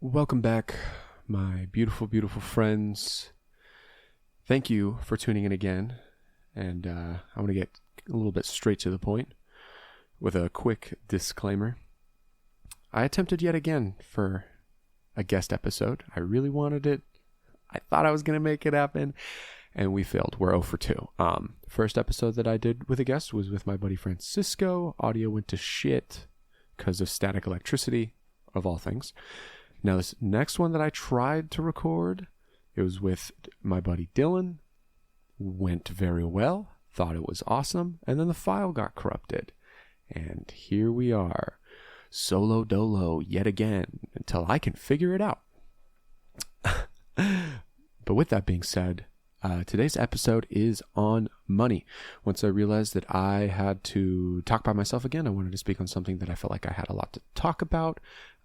Welcome back, my beautiful, beautiful friends. Thank you for tuning in again. And I want to get a little bit straight to the point with a quick disclaimer. I attempted yet again for a guest episode. I really wanted it. I thought I was going to make it happen, and we failed. We're 0 for 2. First episode that I did with a guest was with my buddy Francisco. Audio went to shit because of static electricity, of all things. Now, this next one that I tried to record, it was with my buddy Dylan. Went very well. Thought it was awesome. And then the file got corrupted. And here we are. Solo dolo yet again until I can figure it out. But with that being said, today's episode is on money. Once I realized that I had to talk by myself again, I wanted to speak on something that I felt like I had a lot to talk about.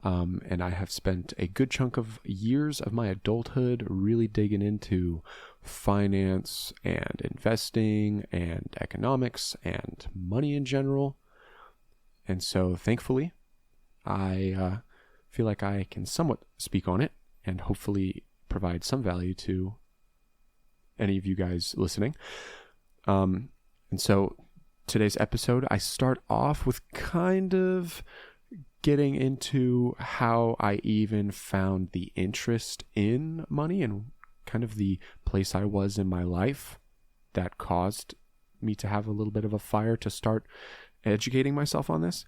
And I have spent a good chunk of years of my adulthood really digging into finance and investing and economics and money in general. And so thankfully, I feel like I can somewhat speak on it and hopefully provide some value to any of you guys listening. And so today's episode, I start off with kind of getting into how I even found the interest in money and kind of the place I was in my life that caused me to have a little bit of a fire to start educating myself on this.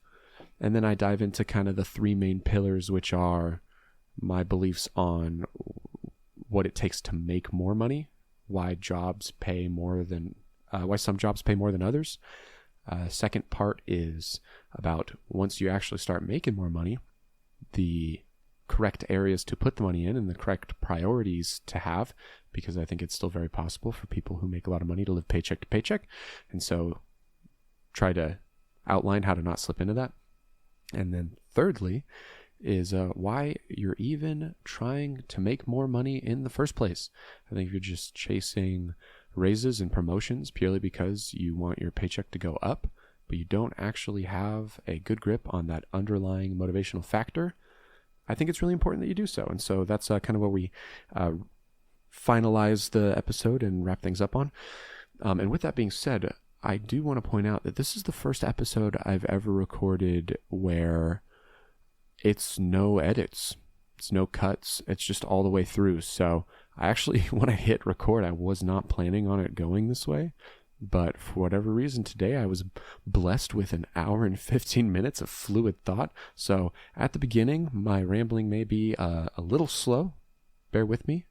And then I dive into kind of the three main pillars, which are my beliefs on what it takes to make more money, why some jobs pay more than others. Second part is about once you actually start making more money, the correct areas to put the money in and the correct priorities to have, because I think it's still very possible for people who make a lot of money to live paycheck to paycheck. And so try to outline how to not slip into that. And then thirdly is why you're even trying to make more money in the first place. I think if you're just chasing raises and promotions purely because you want your paycheck to go up, but you don't actually have a good grip on that underlying motivational factor, I think it's really important that you do so. And so that's kind of where we finalize the episode and wrap things up on. And with that being said, I do want to point out that this is the first episode I've ever recorded where it's no edits, it's no cuts, it's just all the way through. So I actually, when I hit record, I was not planning on it going this way, but for whatever reason today, I was blessed with an hour and 15 minutes of fluid thought. So at the beginning, my rambling may be a little slow, bear with me,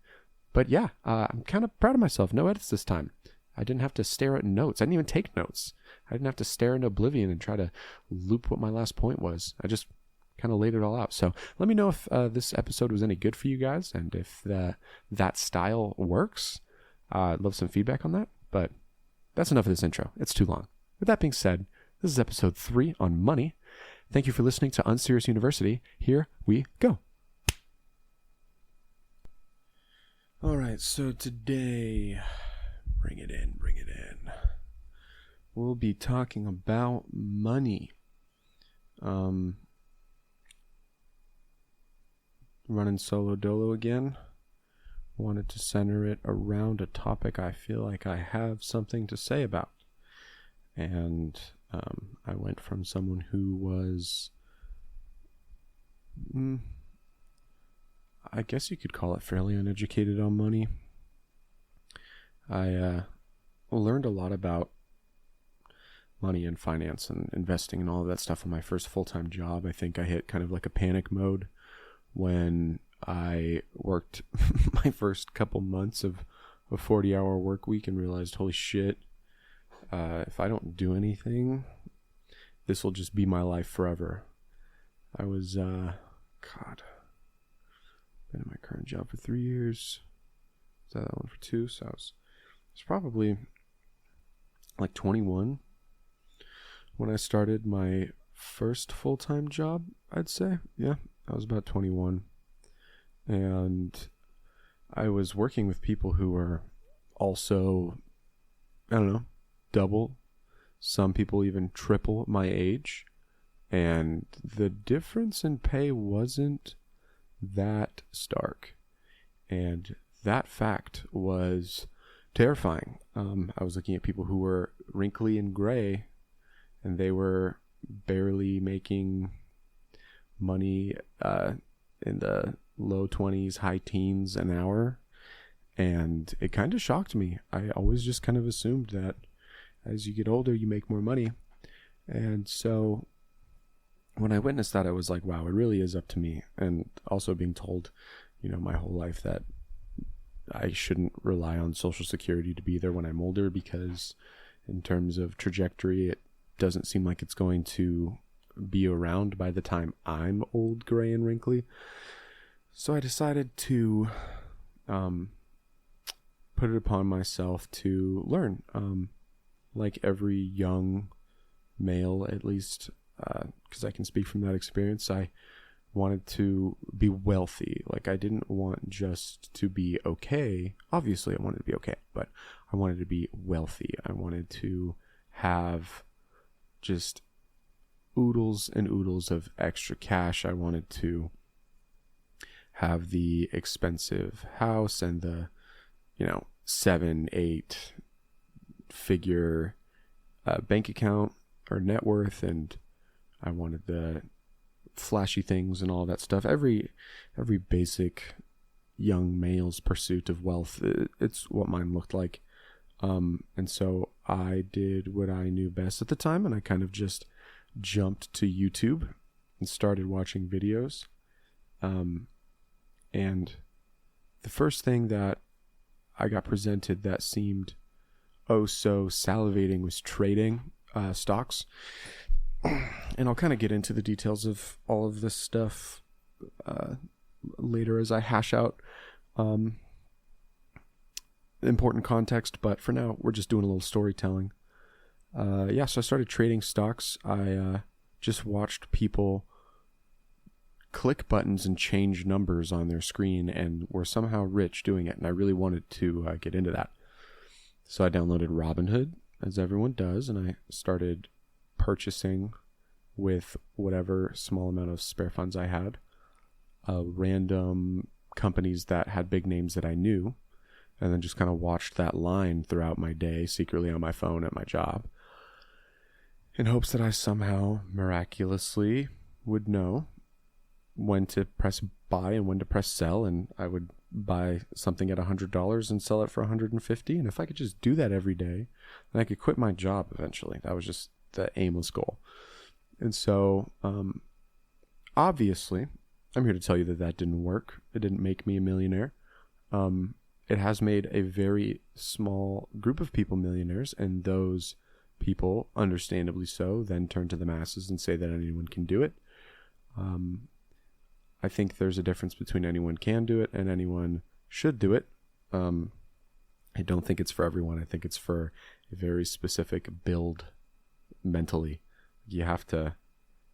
but yeah, I'm kind of proud of myself. No edits this time. I didn't have to stare at notes. I didn't even take notes. I didn't have to stare into oblivion and try to loop what my last point was. I just kind of laid it all out. So let me know if this episode was any good for you guys and if that style works. I'd love some feedback on that, but that's enough of this intro. It's too long. With that being said, this is episode 3 on money. Thank you for listening to Unserious University. Here we go. All right, so today, bring it in. We'll be talking about money. Running solo dolo again. Wanted to center it around a topic I feel like I have something to say about. And I went from someone who was, I guess you could call it fairly uneducated on money. I learned a lot about money and finance and investing and all of that stuff on my first full-time job. I think I hit kind of like a panic mode when I worked my first couple months of a 40-hour work week and realized, holy shit, if I don't do anything, this will just be my life forever. I was, been in my current job for 3 years. Is that one for 2? So I was probably like 21 when I started my first full-time job, I'd say. Yeah. I was about 21, and I was working with people who were also, I don't know, double, some people even triple my age, and the difference in pay wasn't that stark. And that fact was terrifying. I was looking at people who were wrinkly and gray, and they were barely making money in the low 20s, high teens an hour. And it kind of shocked me. I always just kind of assumed that as you get older, you make more money. And so when I witnessed that, I was like, wow, it really is up to me. And also being told, my whole life that I shouldn't rely on Social Security to be there when I'm older, because in terms of trajectory, it doesn't seem like it's going to be around by the time I'm old, gray, and wrinkly. So I decided to put it upon myself to learn. Like every young male, at least, because I can speak from that experience, I wanted to be wealthy. Like, I didn't want just to be okay. Obviously, I wanted to be okay, but I wanted to be wealthy. I wanted to have just oodles and oodles of extra cash. I wanted to have the expensive house and the 7-8 figure bank account or net worth, and I wanted the flashy things and all that stuff. Every basic young male's pursuit of wealth, it's what mine looked like. And so I did what I knew best at the time, and I kind of just jumped to YouTube and started watching videos. And the first thing that I got presented that seemed so salivating was trading stocks. And I'll kind of get into the details of all of this stuff later as I hash out important context, but for now we're just doing a little storytelling. So I started trading stocks. I just watched people click buttons and change numbers on their screen and were somehow rich doing it, and I really wanted to get into that. So I downloaded Robinhood, as everyone does, and I started purchasing with whatever small amount of spare funds I had random companies that had big names that I knew, and then just kind of watched that line throughout my day secretly on my phone at my job in hopes that I somehow miraculously would know when to press buy and when to press sell, and I would buy something at $100 and sell it for $150. And if I could just do that every day, then I could quit my job eventually. That was just the aimless goal. And so, obviously, I'm here to tell you that didn't work. It didn't make me a millionaire. It has made a very small group of people millionaires, and those people, understandably so, then turn to the masses and say that anyone can do it. I think there's a difference between anyone can do it and anyone should do it. I don't think it's for everyone. I think it's for a very specific build mentally. You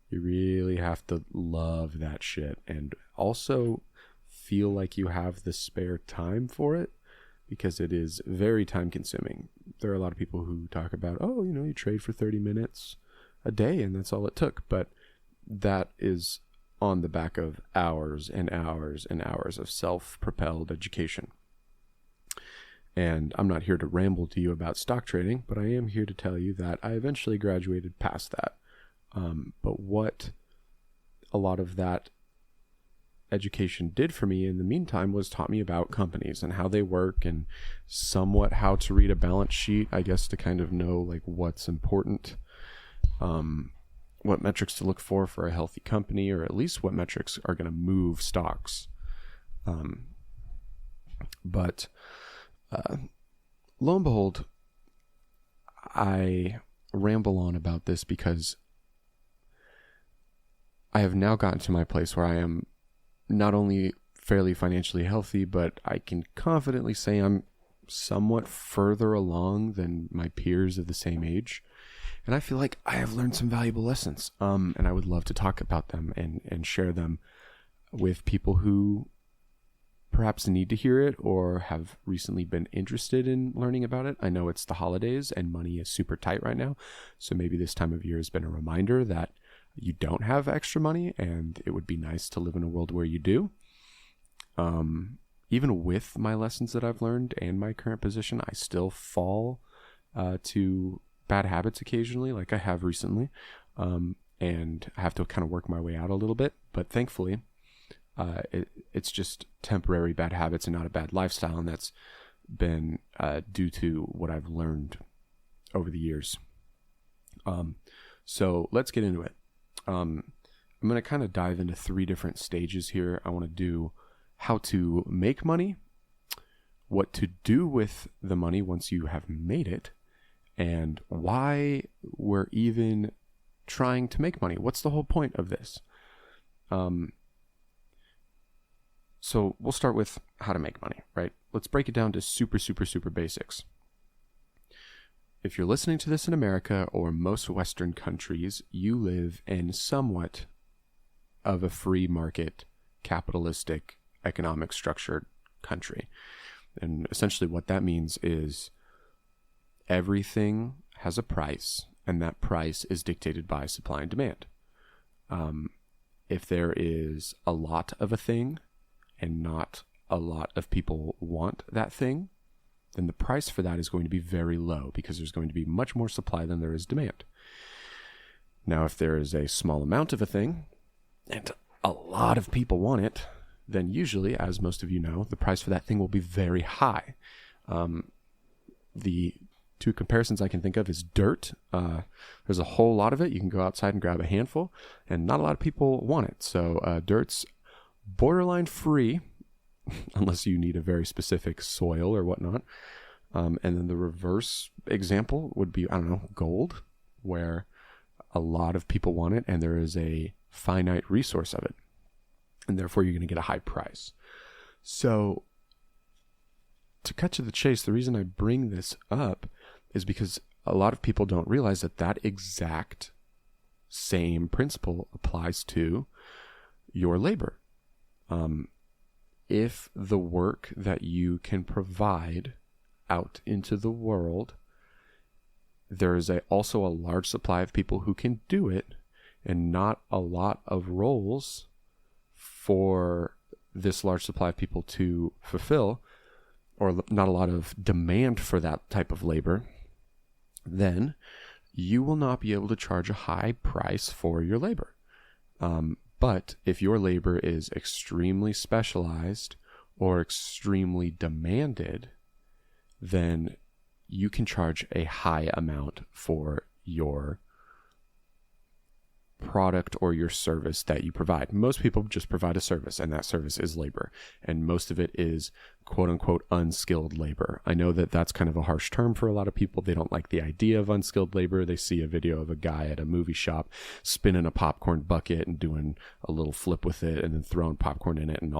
really have to love that shit and also feel like you have the spare time for it, because it is very time consuming. There are a lot of people who talk about, you trade for 30 minutes a day and that's all it took. But that is on the back of hours and hours and hours of self-propelled education. And I'm not here to ramble to you about stock trading, but I am here to tell you that I eventually graduated past that. But what a lot of that education did for me in the meantime was taught me about companies and how they work, and somewhat how to read a balance sheet, I guess, to kind of know like what's important, what metrics to look for a healthy company, or at least what metrics are going to move stocks. But lo and behold, I ramble on about this because I have now gotten to my place where I am not only fairly financially healthy, but I can confidently say I'm somewhat further along than my peers of the same age. And I feel like I have learned some valuable lessons. And I would love to talk about them and share them with people who perhaps need to hear it or have recently been interested in learning about it. I know it's the holidays and money is super tight right now. So maybe this time of year has been a reminder that you don't have extra money and it would be nice to live in a world where you do. Even with my lessons that I've learned and my current position, I still fall to bad habits occasionally, like I have recently, and I have to kind of work my way out a little bit. But thankfully, it's just temporary bad habits and not a bad lifestyle, and that's been due to what I've learned over the years. So let's get into it. I'm going to kind of dive into 3 different stages here. I want to do how to make money, what to do with the money once you have made it, and why we're even trying to make money. What's the whole point of this? So we'll start with how to make money, right? Let's break it down to super basics. If you're listening to this in America or most Western countries, you live in somewhat of a free market, capitalistic, economic structured country. And essentially what that means is everything has a price, and that price is dictated by supply and demand. If there is a lot of a thing and not a lot of people want that thing, then the price for that is going to be very low because there's going to be much more supply than there is demand. Now, if there is a small amount of a thing and a lot of people want it, then usually, as most of you know, the price for that thing will be very high. The 2 comparisons I can think of is dirt. There's a whole lot of it. You can go outside and grab a handful, and not a lot of people want it. So dirt's borderline free, unless you need a very specific soil or whatnot. And then the reverse example would be, gold, where a lot of people want it and there is a finite resource of it. And therefore you're going to get a high price. So to cut to the chase, the reason I bring this up is because a lot of people don't realize that exact same principle applies to your labor. If the work that you can provide out into the world, there is also a large supply of people who can do it, and not a lot of roles for this large supply of people to fulfill, or not a lot of demand for that type of labor, then you will not be able to charge a high price for your labor. But if your labor is extremely specialized or extremely demanded, then you can charge a high amount for your product or your service that you provide. Most people just provide a service, and that service is labor, and most of it is quote unquote unskilled labor. I know that that's kind of a harsh term for a lot of people. They don't like the idea of unskilled labor. They see a video of a guy at a movie shop spinning a popcorn bucket and doing a little flip with it and then throwing popcorn in it, and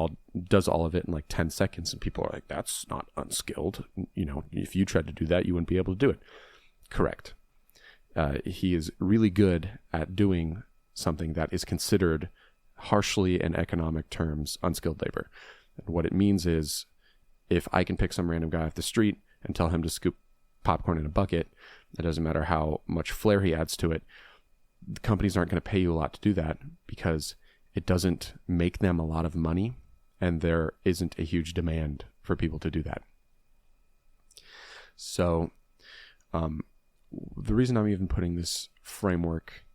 does all of it in like 10 seconds, and people are like, that's not unskilled. If you tried to do that, you wouldn't be able to do it. Correct. He is really good at doing something that is considered harshly in economic terms unskilled labor. And what it means is, if I can pick some random guy off the street and tell him to scoop popcorn in a bucket, it doesn't matter how much flair he adds to it, the companies aren't going to pay you a lot to do that because it doesn't make them a lot of money, and there isn't a huge demand for people to do that. So the reason I'm even putting this framework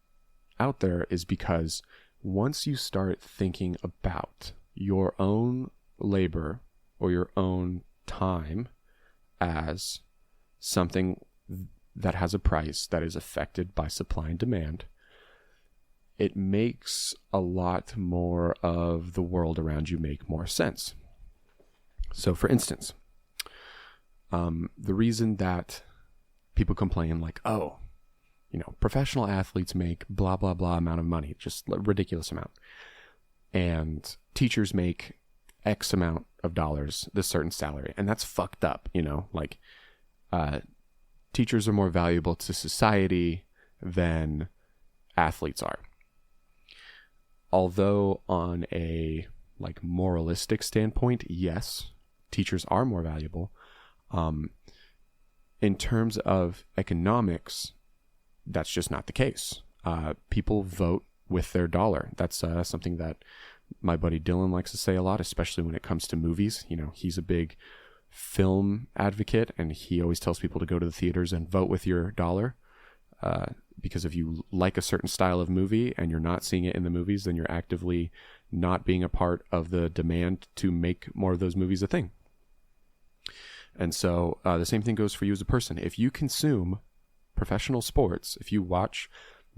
out there is because once you start thinking about your own labor or your own time as something that has a price that is affected by supply and demand, it makes a lot more of the world around you make more sense. So for instance, the reason that people complain like, professional athletes make blah, blah, blah amount of money, just a ridiculous amount. And teachers make X amount of dollars, this certain salary. And that's fucked up, teachers are more valuable to society than athletes are. Although on a moralistic standpoint, yes, teachers are more valuable. In terms of economics, that's just not the case. People vote with their dollar. That's something that my buddy Dylan likes to say a lot, especially when it comes to movies. He's a big film advocate, and he always tells people to go to the theaters and vote with your dollar. Because if you like a certain style of movie and you're not seeing it in the movies, then you're actively not being a part of the demand to make more of those movies a thing. And so the same thing goes for you as a person. If you consume professional sports, if you watch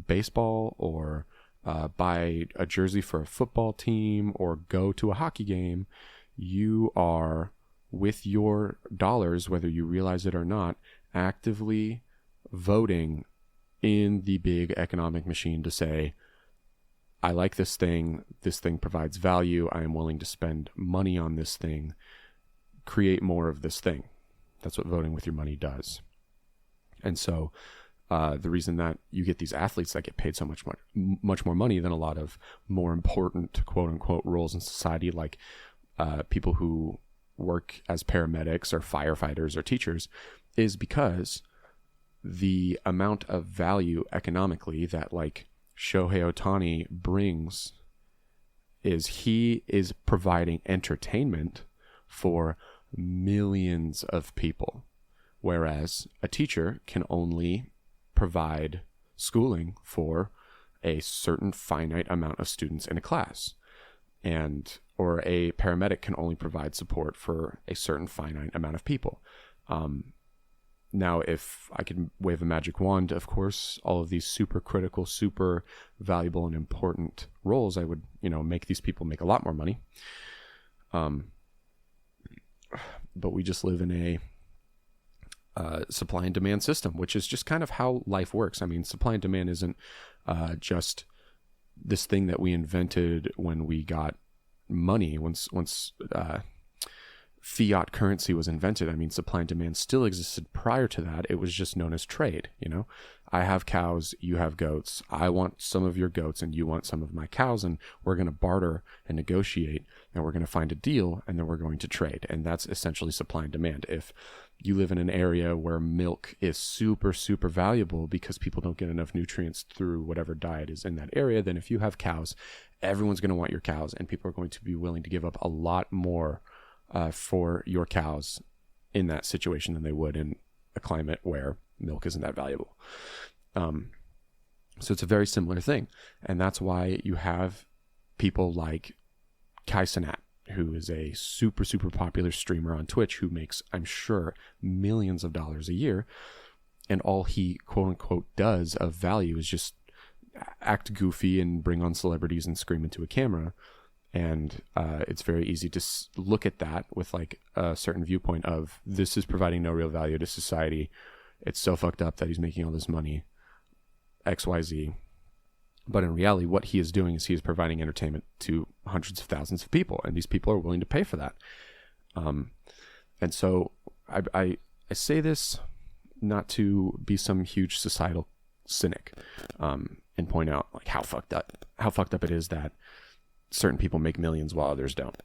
baseball or buy a jersey for a football team or go to a hockey game, you are, with your dollars, whether you realize it or not, actively voting in the big economic machine to say, I like this thing provides value, I am willing to spend money on this thing, create more of this thing. That's what voting with your money does. And so the reason that you get these athletes that get paid so much more money than a lot of more important quote unquote roles in society, like people who work as paramedics or firefighters or teachers, is because the amount of value economically that like Shohei Ohtani brings is he is providing entertainment for millions of people, whereas a teacher can only provide schooling for a certain finite amount of students in a class, or a paramedic can only provide support for a certain finite amount of people. Now, if I could wave a magic wand, of course, all of these super critical, super valuable and important roles, I would, make these people make a lot more money. But we just live in a supply and demand system, which is just kind of how life works. I mean, supply and demand isn't just this thing that we invented when we got money, once fiat currency was invented. I mean, supply and demand still existed prior to that. It was just known as trade. I have cows, you have goats. I want some of your goats and you want some of my cows, and we're going to barter and negotiate, and we're going to find a deal, and then we're going to trade. And that's essentially supply and demand. If you live in an area where milk is super, super valuable because people don't get enough nutrients through whatever diet is in that area, then if you have cows, everyone's going to want your cows, and people are going to be willing to give up a lot more for your cows in that situation than they would in a climate where milk isn't that valuable. So it's a very similar thing. And that's why you have people like Kai Cenat, who is a super, super popular streamer on Twitch who makes, I'm sure, millions of dollars a year. And all he, quote unquote, does of value is just act goofy and bring on celebrities and scream into a camera. And it's very easy to look at that with like a certain viewpoint of, this is providing no real value to society. It's so fucked up that he's making all this money, XYZ. But in reality, what he is doing is he is providing entertainment to hundreds of thousands of people, and these people are willing to pay for that. And so I say this not to be some huge societal cynic, and point out like how fucked up it is that certain people make millions while others don't.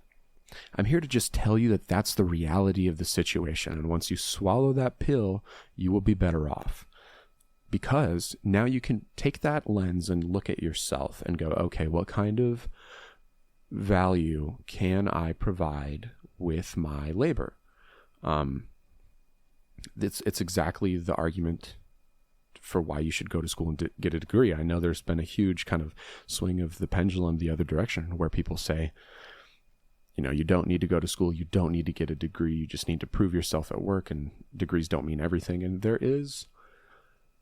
I'm here to just tell you that that's the reality of the situation. And once you swallow that pill, you will be better off. Because now you can take that lens and look at yourself and go, okay, what kind of value can I provide with my labor? It's exactly the argument for why you should go to school and get a degree. I know there's been a huge kind of swing of the pendulum the other direction where people say, you don't need to go to school. You don't need to get a degree. You just need to prove yourself at work, and degrees don't mean everything. And there is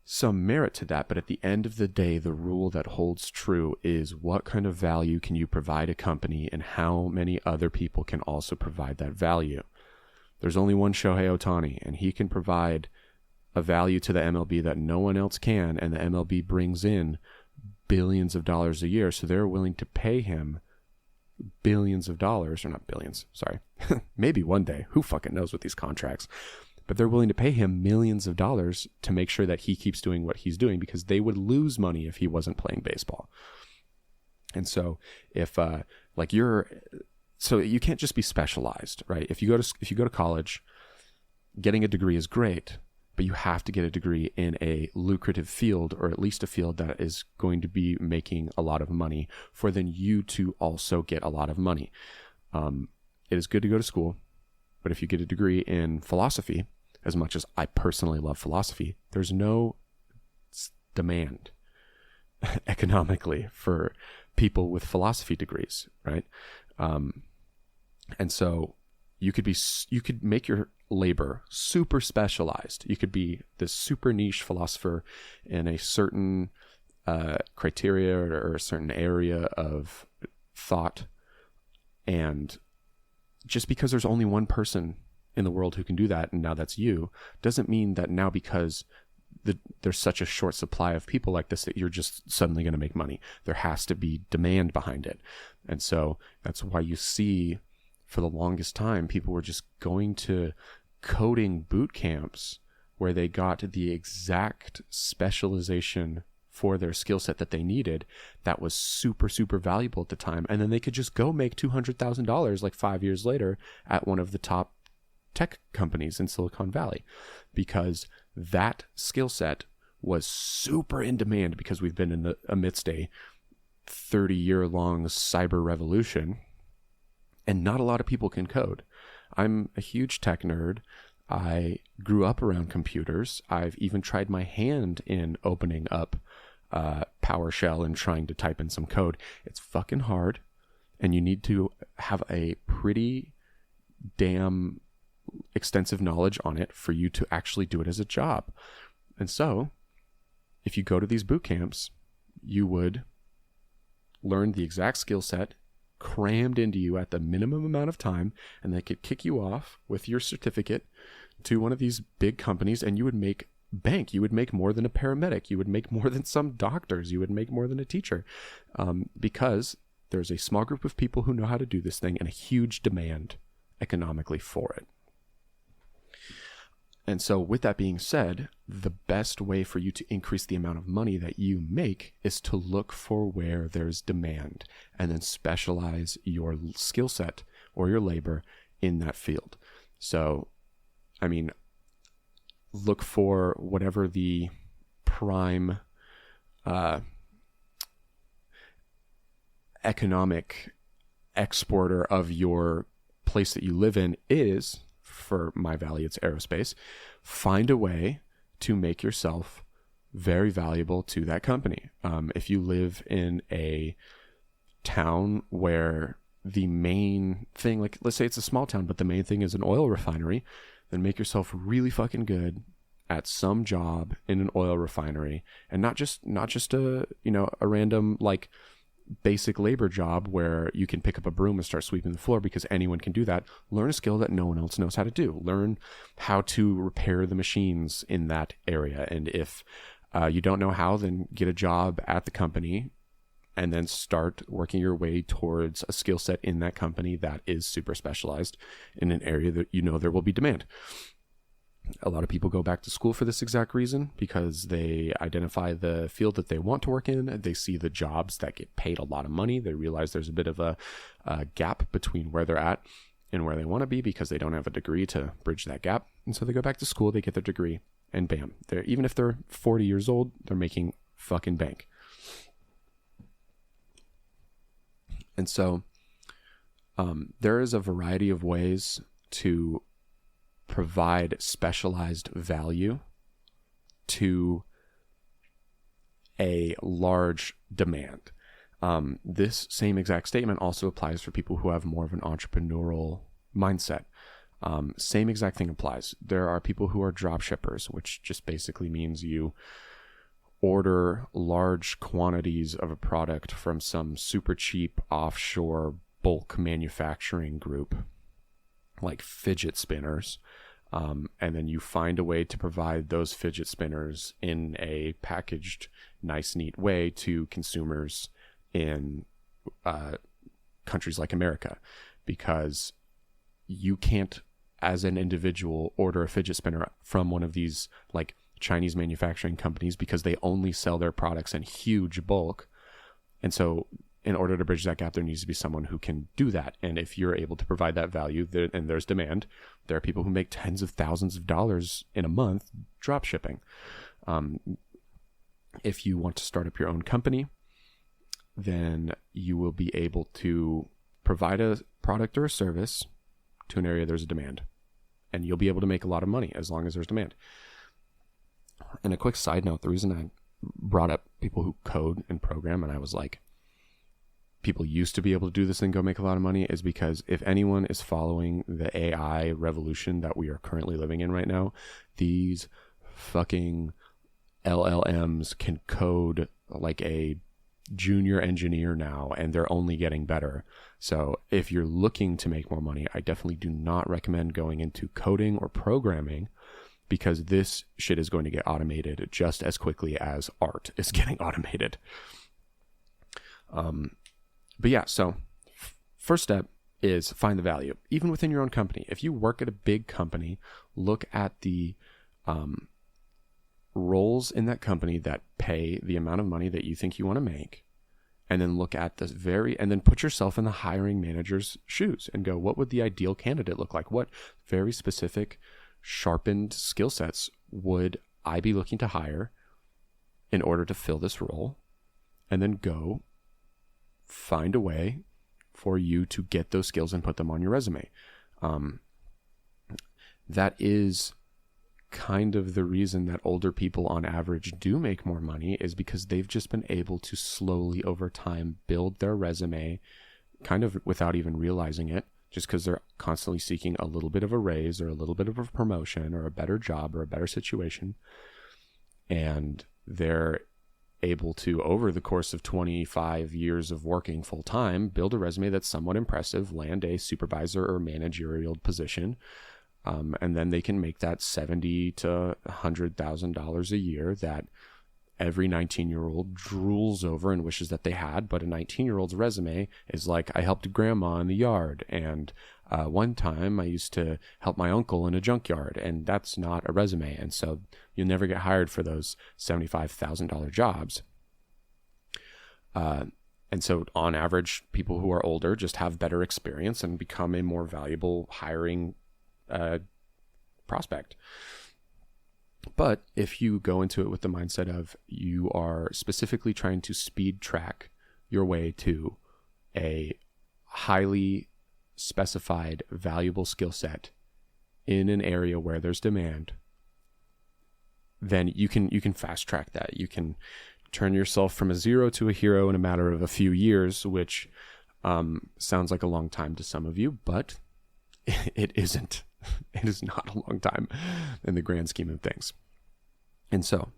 some merit to that. But at the end of the day, the rule that holds true is what kind of value can you provide a company, and how many other people can also provide that value. There's only one Shohei Ohtani, and he can provide a value to the MLB that no one else can, and the MLB brings in billions of dollars a year, so they're willing to pay him billions of dollars, or not billions, sorry, maybe one day, who fucking knows with these contracts, but they're willing to pay him millions of dollars to make sure that he keeps doing what he's doing, because they would lose money if he wasn't playing baseball. And so so you can't just be specialized, right? If you go to college, getting a degree is great, but you have to get a degree in a lucrative field, or at least a field that is going to be making a lot of money for then you to also get a lot of money. It is good to go to school, but if you get a degree in philosophy, as much as I personally love philosophy, there's no demand economically for people with philosophy degrees, right? And so you could make your labor super specialized. You could be this super niche philosopher in a certain criteria or a certain area of thought. And just because there's only one person in the world who can do that, and now that's you, doesn't mean that now because there's such a short supply of people like this that you're just suddenly going to make money. There has to be demand behind it. And so that's why you see for the longest time, people were just going to coding boot camps where they got the exact specialization for their skill set that they needed that was super, super valuable at the time. And then they could just go make $200,000 like 5 years later at one of the top tech companies in Silicon Valley, because that skill set was super in demand, because we've been in the amidst a 30-year-long cyber revolution, and not a lot of people can code. I'm a huge tech nerd. I grew up around computers. I've even tried my hand in opening up PowerShell and trying to type in some code. It's fucking hard, and you need to have a pretty damn extensive knowledge on it for you to actually do it as a job. And so if you go to these boot camps, you would learn the exact skill set crammed into you at the minimum amount of time, and they could kick you off with your certificate to one of these big companies, and you would make bank. You would make more than a paramedic. You would make more than some doctors. You would make more than a teacher, because there's a small group of people who know how to do this thing and a huge demand economically for it. And so with that being said, the best way for you to increase the amount of money that you make is to look for where there's demand and then specialize your skill set or your labor in that field. So, I mean, look for whatever the prime economic exporter of your place that you live in is. For my valley, it's aerospace. Find a way to make yourself very valuable to that company. If you live in a town where the main thing, like let's say it's a small town, but the main thing is an oil refinery, then make yourself really fucking good at some job in an oil refinery, and not just a random like basic labor job where you can pick up a broom and start sweeping the floor, because anyone can do that. Learn a skill that no one else knows how to do. Learn how to repair the machines in that area. And if you don't know how, then get a job at the company and then start working your way towards a skill set in that company that is super specialized in an area that you know there will be demand. A lot of people go back to school for this exact reason, because they identify the field that they want to work in. They see the jobs that get paid a lot of money. They realize there's a bit of a gap between where they're at and where they want to be, because they don't have a degree to bridge that gap. And so they go back to school, they get their degree, and bam, even if they're 40 years old, they're making fucking bank. And so there is a variety of ways to provide specialized value to a large demand. This same exact statement also applies for people who have more of an entrepreneurial mindset. Same exact thing applies. There are people who are drop shippers, which just basically means you order large quantities of a product from some super cheap offshore bulk manufacturing group, like fidget spinners, and then you find a way to provide those fidget spinners in a packaged, nice, neat way to consumers in countries like America, because you can't, as an individual, order a fidget spinner from one of these like Chinese manufacturing companies, because they only sell their products in huge bulk. And so in order to bridge that gap, there needs to be someone who can do that. And if you're able to provide that value and there's demand, there are people who make tens of thousands of dollars in a month drop shipping. If you want to start up your own company, then you will be able to provide a product or a service to an area there's a demand. And you'll be able to make a lot of money as long as there's demand. And a quick side note, the reason I brought up people who code and program, and I was like, people used to be able to do this and go make a lot of money, is because if anyone is following the AI revolution that we are currently living in right now, these fucking LLMs can code like a junior engineer now, and they're only getting better. So if you're looking to make more money, I definitely do not recommend going into coding or programming, because this shit is going to get automated just as quickly as art is getting automated. But yeah, so first step is find the value, even within your own company. If you work at a big company, look at the roles in that company that pay the amount of money that you think you want to make, and then look at this and then put yourself in the hiring manager's shoes and go, what would the ideal candidate look like? What very specific, sharpened skill sets would I be looking to hire in order to fill this role? And then go find a way for you to get those skills and put them on your resume. That is kind of the reason that older people on average do make more money, is because they've just been able to slowly over time build their resume kind of without even realizing it, just because they're constantly seeking a little bit of a raise or a little bit of a promotion or a better job or a better situation. And they're able to, over the course of 25 years of working full time, build a resume that's somewhat impressive, land a supervisor or managerial position, and then they can make that $70,000 to $100,000 a year that every 19-year-old drools over and wishes that they had. But a 19-year-old's resume is like, I helped grandma in the yard, and one time I used to help my uncle in a junkyard, and that's not a resume. And so you'll never get hired for those $75,000 jobs. And so on average, people who are older just have better experience and become a more valuable hiring prospect. But if you go into it with the mindset of you are specifically trying to speed track your way to a highly specified, valuable skill set in an area where there's demand, then you can fast track that. You can turn yourself from a zero to a hero in a matter of a few years, which sounds like a long time to some of you, but it isn't. It is not a long time in the grand scheme of things. And so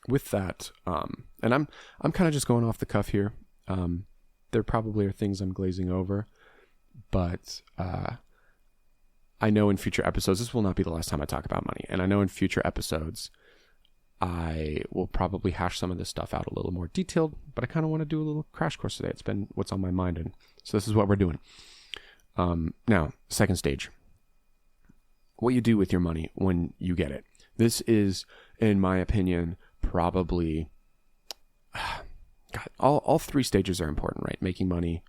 with that, and I'm kind of just going off the cuff here. There probably are things I'm glazing over, but I know in future episodes, this will not be the last time I talk about money. And I know in future episodes, I will probably hash some of this stuff out a little more detailed, but I kind of want to do a little crash course today. It's been what's on my mind. And so this is what we're doing. Now, second stage. What you do with your money when you get it. This is, in my opinion, probably, God, all three stages are important, right? Making money,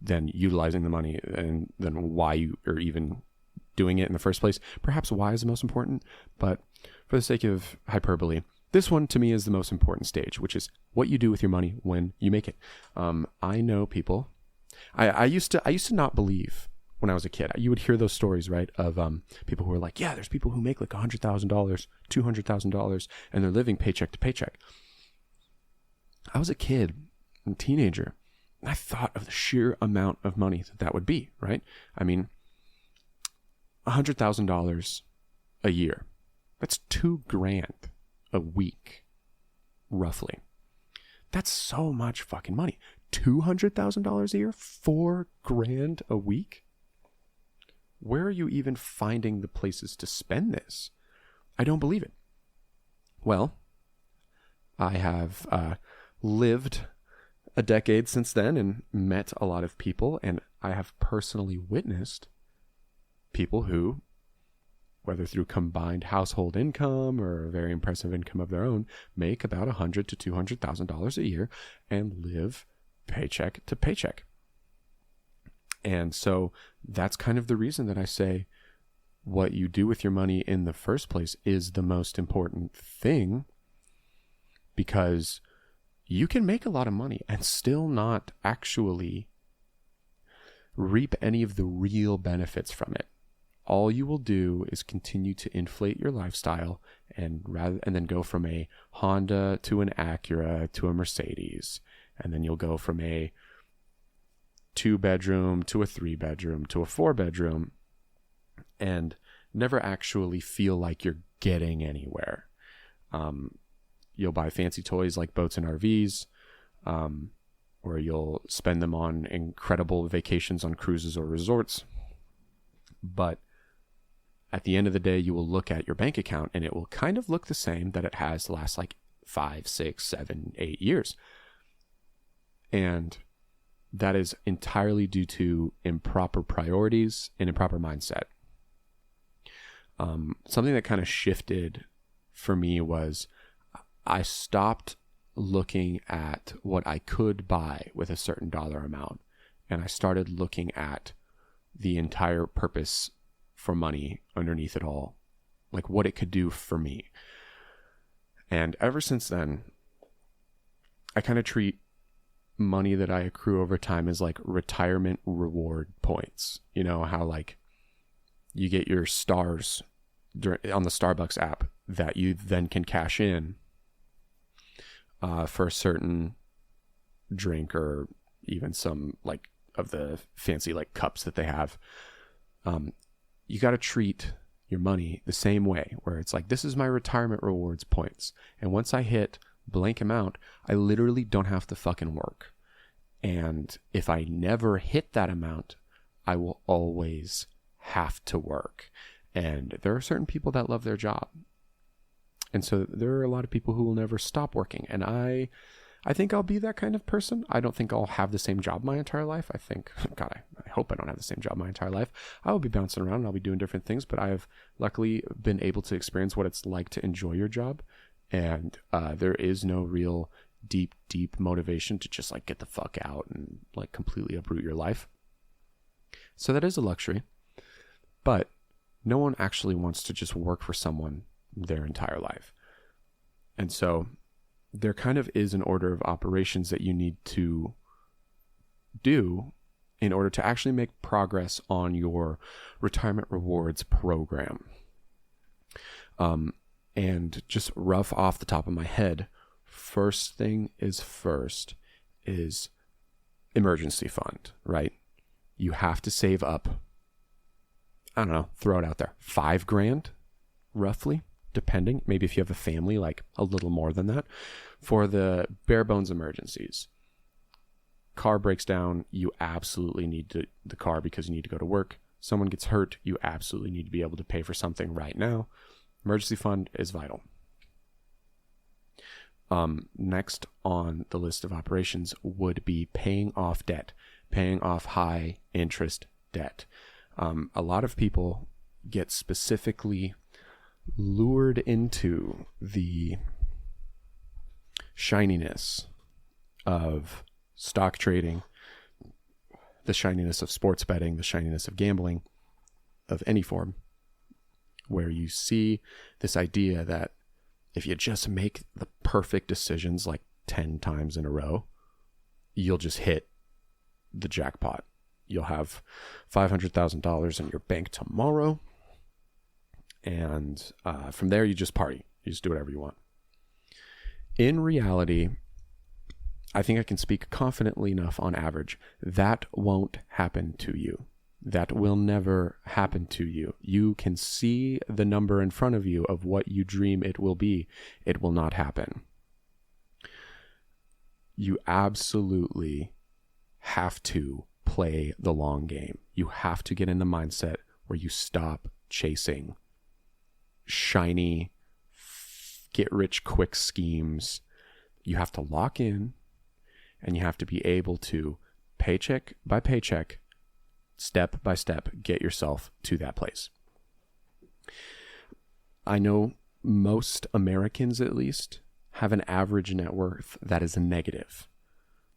then utilizing the money, and then why you are even doing it in the first place. Perhaps why is the most important, but for the sake of hyperbole, this one to me is the most important stage, which is what you do with your money when you make it. I know people, I used to not believe. When I was a kid, you would hear those stories, right, of people who are like, yeah, there's people who make like $100,000, $200,000, and they're living paycheck to paycheck. I was a kid, a teenager, and I thought of the sheer amount of money that would be, right? I mean, $100,000 a year. That's $2,000 a week, roughly. That's so much fucking money. $200,000 a year, $4,000 a week. Where are you even finding the places to spend this? I don't believe it. Well, I have lived a decade since then and met a lot of people, and I have personally witnessed people who, whether through combined household income or a very impressive income of their own, make about $100,000 to $200,000 a year and live paycheck to paycheck. And so that's kind of the reason that I say what you do with your money in the first place is the most important thing, because you can make a lot of money and still not actually reap any of the real benefits from it. All you will do is continue to inflate your lifestyle and then go from a Honda to an Acura to a Mercedes. And then you'll go from a 2-bedroom to a 3-bedroom to a 4-bedroom and never actually feel like you're getting anywhere. You'll buy fancy toys like boats and RVs, or you'll spend them on incredible vacations on cruises or resorts. But at the end of the day, you will look at your bank account and it will kind of look the same that it has the last 5, 6, 7, 8 years. And that is entirely due to improper priorities and improper mindset. Something that kind of shifted for me was I stopped looking at what I could buy with a certain dollar amount, and I started looking at the entire purpose for money underneath it all, like what it could do for me. And ever since then, I kind of treat money that I accrue over time as like retirement reward points. You know how like you get your stars on the Starbucks app that you then can cash in for a certain drink, or even some like of the fancy like cups that they have. You got to treat your money the same way, where it's like, this is my retirement rewards points. And once I hit blank amount, I literally don't have to fucking work. And if I never hit that amount, I will always have to work. And there are certain people that love their job. And so there are a lot of people who will never stop working. And I think I'll be that kind of person. I don't think I'll have the same job my entire life. I think, God, I hope I don't have the same job my entire life. I will be bouncing around and I'll be doing different things, but I have luckily been able to experience what it's like to enjoy your job. And there is no real deep motivation to just like get the fuck out and like completely uproot your life. So that is a luxury, but no one actually wants to just work for someone their entire life. And so there kind of is an order of operations that you need to do in order to actually make progress on your retirement rewards program. And just rough off the top of my head, first is emergency fund, right? You have to save up, I don't know, throw it out there, $5,000 roughly, depending. Maybe if you have a family, like a little more than that, for the bare bones emergencies. Car breaks down, you absolutely need the car because you need to go to work. Someone gets hurt, you absolutely need to be able to pay for something right now. Emergency fund is vital. Next on the list of operations would be paying off debt, paying off high interest debt. A lot of people get specifically lured into the shininess of stock trading, the shininess of sports betting, the shininess of gambling of any form, where you see this idea that if you just make the perfect decisions like 10 times in a row, you'll just hit the jackpot. You'll have $500,000 in your bank tomorrow. And from there, you just party. You just do whatever you want. In reality, I think I can speak confidently enough on average, that won't happen to you. That will never happen to you. You can see the number in front of you of what you dream it will be. It will not happen. You absolutely have to play the long game. You have to get in the mindset where you stop chasing shiny, get-rich-quick schemes. You have to lock in, and you have to be able to, paycheck by paycheck, step by step, get yourself to that place. I know most Americans, at least, have an average net worth that is negative.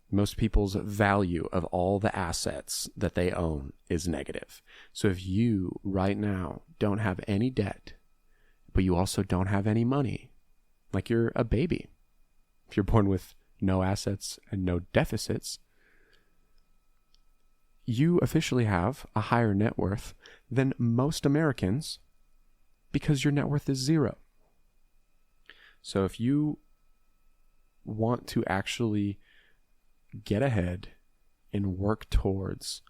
Most people's value of all the assets that they own is negative. So if you right now don't have any debt, but you also don't have any money, like you're a baby, if you're born with no assets and no deficits, you officially have a higher net worth than most Americans because your net worth is zero. So if you want to actually get ahead and work towards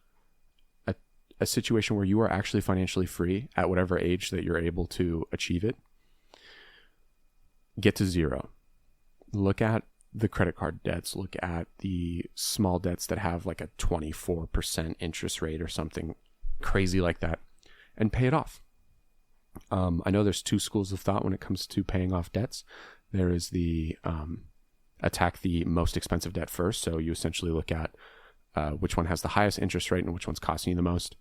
a situation where you are actually financially free at whatever age that you're able to achieve it, get to zero. Look at the credit card debts. Look at the small debts that have like a 24% interest rate or something crazy like that, and pay it off. I know there's two schools of thought when it comes to paying off debts. There is the attack the most expensive debt first. So you essentially look at which one has the highest interest rate and which one's costing you the most,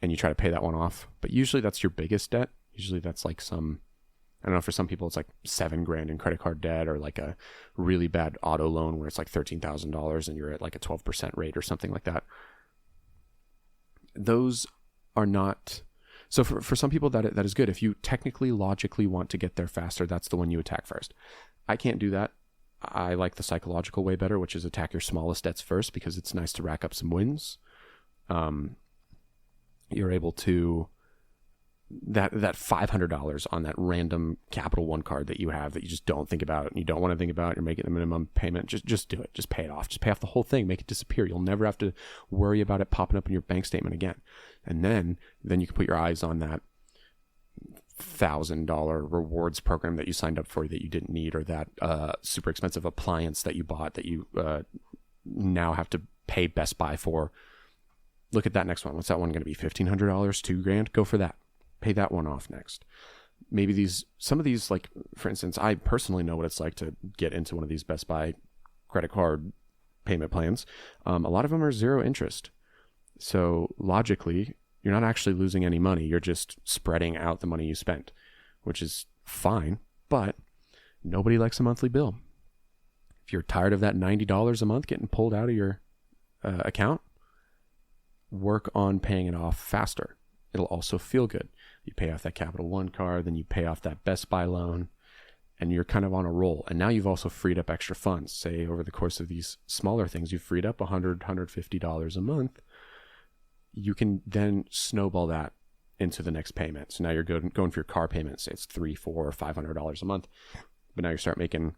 and you try to pay that one off. But usually that's your biggest debt. Usually that's like some, I don't know, for some people it's like $7,000 in credit card debt, or like a really bad auto loan where it's like $13,000 and you're at like a 12% rate or something like that. Those are not, so for some people that is good. If you technically, logically want to get there faster, that's the one you attack first. I can't do that. I like the psychological way better, which is attack your smallest debts first, because it's nice to rack up some wins. You're able to, that $500 on that random Capital One card that you have that you just don't think about and you don't want to think about, you're making the minimum payment, just do it. Just pay it off. Just pay off the whole thing. Make it disappear. You'll never have to worry about it popping up in your bank statement again. And then you can put your eyes on that $1,000 rewards program that you signed up for that you didn't need, or that super expensive appliance that you bought that you now have to pay Best Buy for. Look at that next one. What's that one going to be? $1,500, $2,000? Go for that. Pay that one off next. Maybe some of these, like for instance, I personally know what it's like to get into one of these Best Buy credit card payment plans. A lot of them are zero interest. So logically, you're not actually losing any money. You're just spreading out the money you spent, which is fine, but nobody likes a monthly bill. If you're tired of that $90 a month getting pulled out of your account, work on paying it off faster. It'll also feel good. You pay off that Capital One card, then you pay off that Best Buy loan, and you're kind of on a roll. And now you've also freed up extra funds. Say over the course of these smaller things, you've freed up $100, $150 a month. You can then snowball that into the next payment. So now you're going for your car payment. Say it's $300, $400, or $500 a month, but now you start making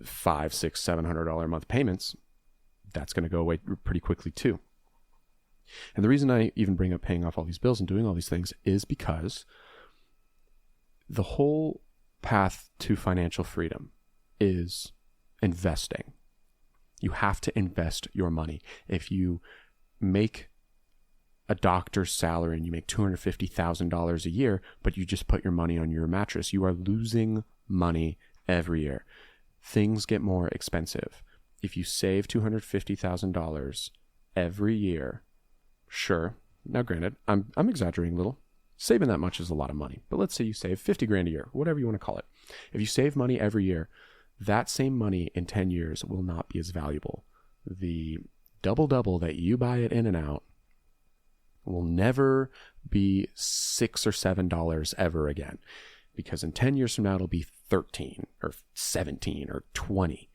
$500, $600, $700 a month payments. That's going to go away pretty quickly too. And the reason I even bring up paying off all these bills and doing all these things is because the whole path to financial freedom is investing. You have to invest your money. If you make a doctor's salary and you make $250,000 a year, but you just put your money on your mattress, you are losing money every year. Things get more expensive. If you save $250,000 every year, sure. Now, granted, I'm exaggerating a little. Saving that much is a lot of money, but let's say you save $50,000 a year, whatever you want to call it. If you save money every year, that same money in 10 years will not be as valuable. The double that you buy at In-N-Out will never be $6 or $7 ever again, because in 10 years from now, it'll be 13 or 17 or 20.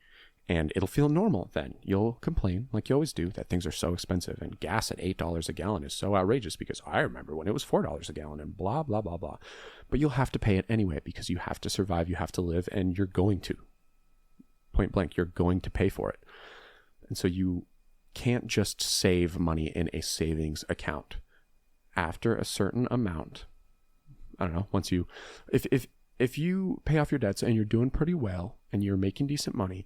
And it'll feel normal then. You'll complain, like you always do, that things are so expensive. And gas at $8 a gallon is so outrageous because I remember when it was $4 a gallon and blah, blah, blah, blah. But you'll have to pay it anyway because you have to survive, you have to live, and you're going to. Point blank, you're going to pay for it. And so you can't just save money in a savings account. After a certain amount, I don't know, once you, if you pay off your debts and you're doing pretty well and you're making decent money,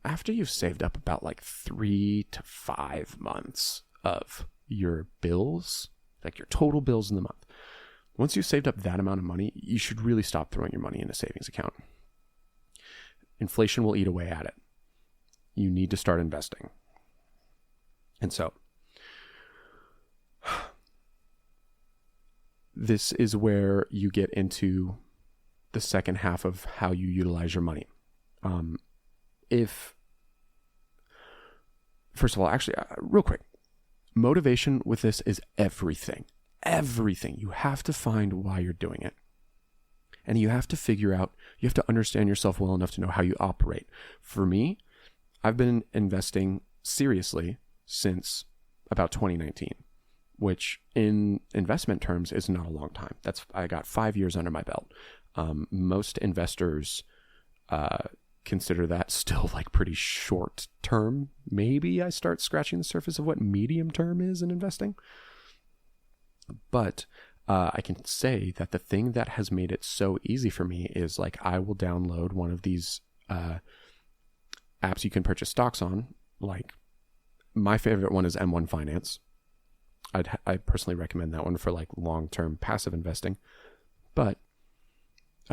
after you've saved up about like 3 to 5 months of your bills, like your total bills in the month, once you've saved up that amount of money, you should really stop throwing your money in a savings account. Inflation will eat away at it. You need to start investing. And so, this is where you get into the second half of how you utilize your money. If first of all, actually, real quick, motivation with this is everything. Everything. You have to find why you're doing it. And you have to figure out, you have to understand yourself well enough to know how you operate. For me, I've been investing seriously since about 2019, which in investment terms is not a long time. I got 5 years under my belt. Most investors consider that still like pretty short term. Maybe I start scratching the surface of what medium term is in investing. But I can say that the thing that has made it so easy for me is like I will download one of these apps you can purchase stocks on. Like my favorite one is M1 Finance. I personally recommend that one for like long-term passive investing. But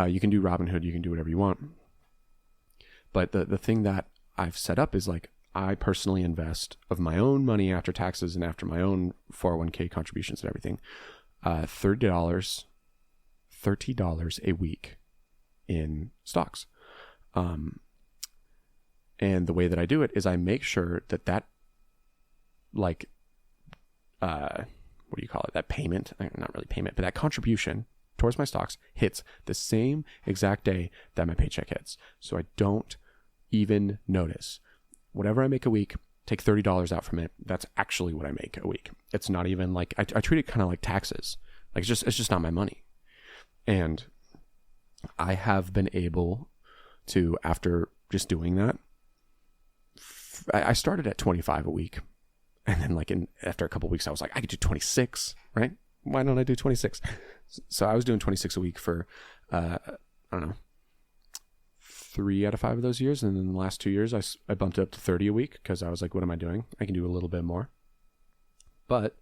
you can do Robinhood, you can do whatever you want. But the thing that I've set up is like I personally invest of my own money after taxes and after my own 401k contributions and everything, $30 a week in stocks. And the way that I do it is I make sure that like, what do you call it? That payment, not really payment, but that contribution towards my stocks hits the same exact day that my paycheck hits. So I don't even notice. Whatever I make a week, take $30 out from it. That's actually what I make a week. It's not even like, I treat it kind of like taxes. Like it's just not my money. And I have been able to, after just doing that, I started at 25 a week. And then like after a couple of weeks, I was like, I could do 26, right? Why don't I do 26? So I was doing 26 a week for, I don't know, 3 out of 5 of those years. And then the last 2 years, I bumped it up to 30 a week because I was like, what am I doing? I can do a little bit more. But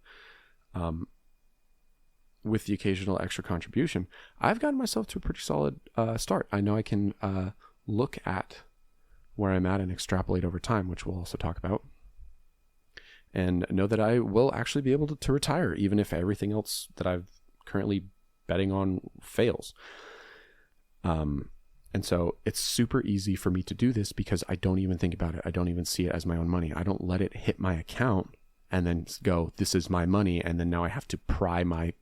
with the occasional extra contribution, I've gotten myself to a pretty solid start. I know I can look at where I'm at and extrapolate over time, which we'll also talk about. And know that I will actually be able to retire, even if everything else that I've currently betting on fails. And so it's super easy for me to do this because I don't even think about it. I don't even see it as my own money. I don't let it hit my account and then go, this is my money. And then now I have to pry my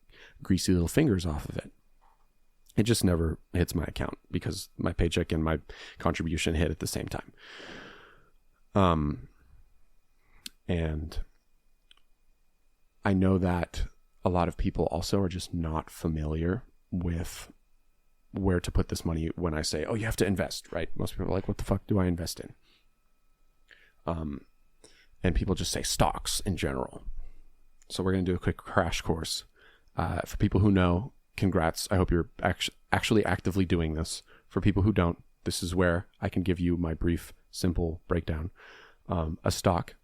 greasy little fingers off of it. It just never hits my account because my paycheck and my contribution hit at the same time. And I know that a lot of people also are just not familiar with where to put this money when I say, oh, you have to invest, right? Most people are like, what the fuck do I invest in? And people just say stocks in general. So we're going to do a quick crash course. For people who know, congrats. I hope you're actually actively doing this. For people who don't, this is where I can give you my brief, simple breakdown. A stock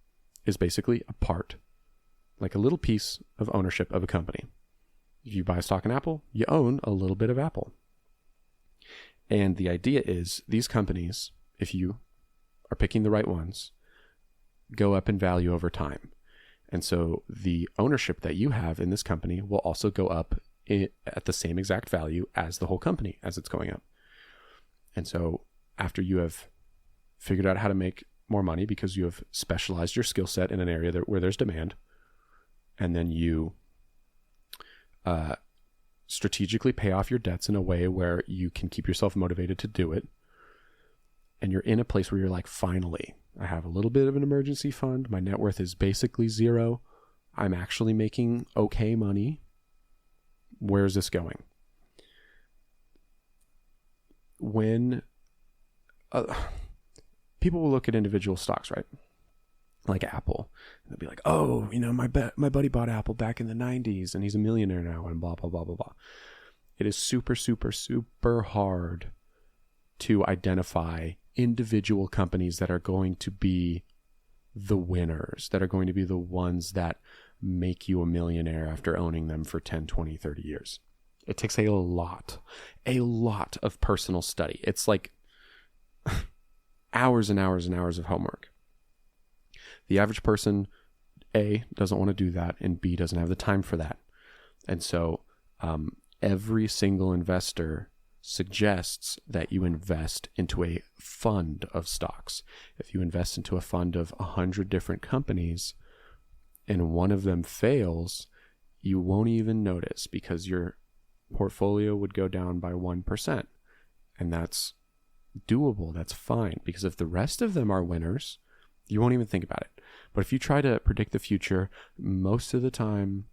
is basically a part, like a little piece of ownership of a company. If you buy a stock in Apple, you own a little bit of Apple. And the idea is these companies, if you are picking the right ones, go up in value over time. And so the ownership that you have in this company will also go up at the same exact value as the whole company as it's going up. And so after you have figured out how to make more money because you have specialized your skill set in an area where there's demand, and then you strategically pay off your debts in a way where you can keep yourself motivated to do it, and you're in a place where you're like, finally, I have a little bit of an emergency fund. My net worth is basically zero. I'm actually making okay money. Where's this going? When people will look at individual stocks, right? Like Apple. They'll be like, oh, my buddy bought Apple back in the 90s and he's a millionaire now and blah, blah, blah, blah, blah. It is super, super, super hard to identify individual companies that are going to be the winners, that are going to be the ones that make you a millionaire after owning them for 10, 20, 30 years. It takes a lot of personal study. It's like hours and hours and hours of homework. The average person, A, doesn't want to do that, and B, doesn't have the time for that. And so every single investor suggests that you invest into a fund of stocks. If you invest into a fund of 100 different companies and one of them fails, you won't even notice because your portfolio would go down by 1%. And that's doable. That's fine. Because if the rest of them are winners, you won't even think about it. But if you try to predict the future, most of the time,